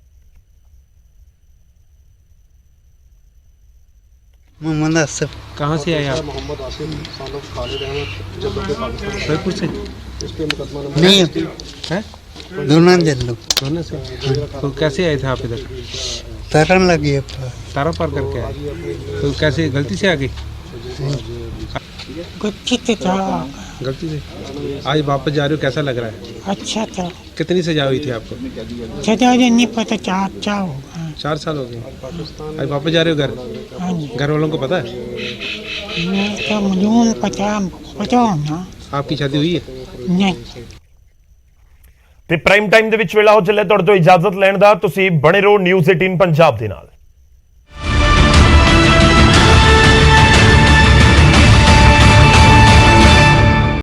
मोहम्मद आसिफ। कहाँ से आए आप? मोहम्मद आसिफ सन ऑफ खालिद अहमद जयपुर से? इस पे मुकदमा नहीं है, दोनों जल्लू दोनों से। तो कैसे आए थे आप इधर? तैरन लगी है तारा पार करके आए, तो कैसे गलती से आ गई? गलती था। गलती से आज वापस जा रहे हो, कैसा लग रहा है? अच्छा था। कितनी सजा हुई थी आपको? सजा नहीं पता, क्या होगा। 4 साल हो गए, आज वापस जा रहे हो घर? घर वालों को पता है? तो मुझे पता हो ना। आपकी शादी हुई है? नहीं। ਤੇ ਪ੍ਰਾਈਮ ਟਾਈਮ ਦੇ ਵਿੱਚ ਵੇਲਾ ਹੋ ਚੱਲਿਆ ਤੁਹਾਡੇ ਤੋਂ ਇਜਾਜ਼ਤ ਲੈਣ ਦਾ। ਤੁਸੀਂ ਬਣੇ ਰਹੋ ਨਿਊਜ਼ 18 ਪੰਜਾਬ ਦੇ ਨਾਲ।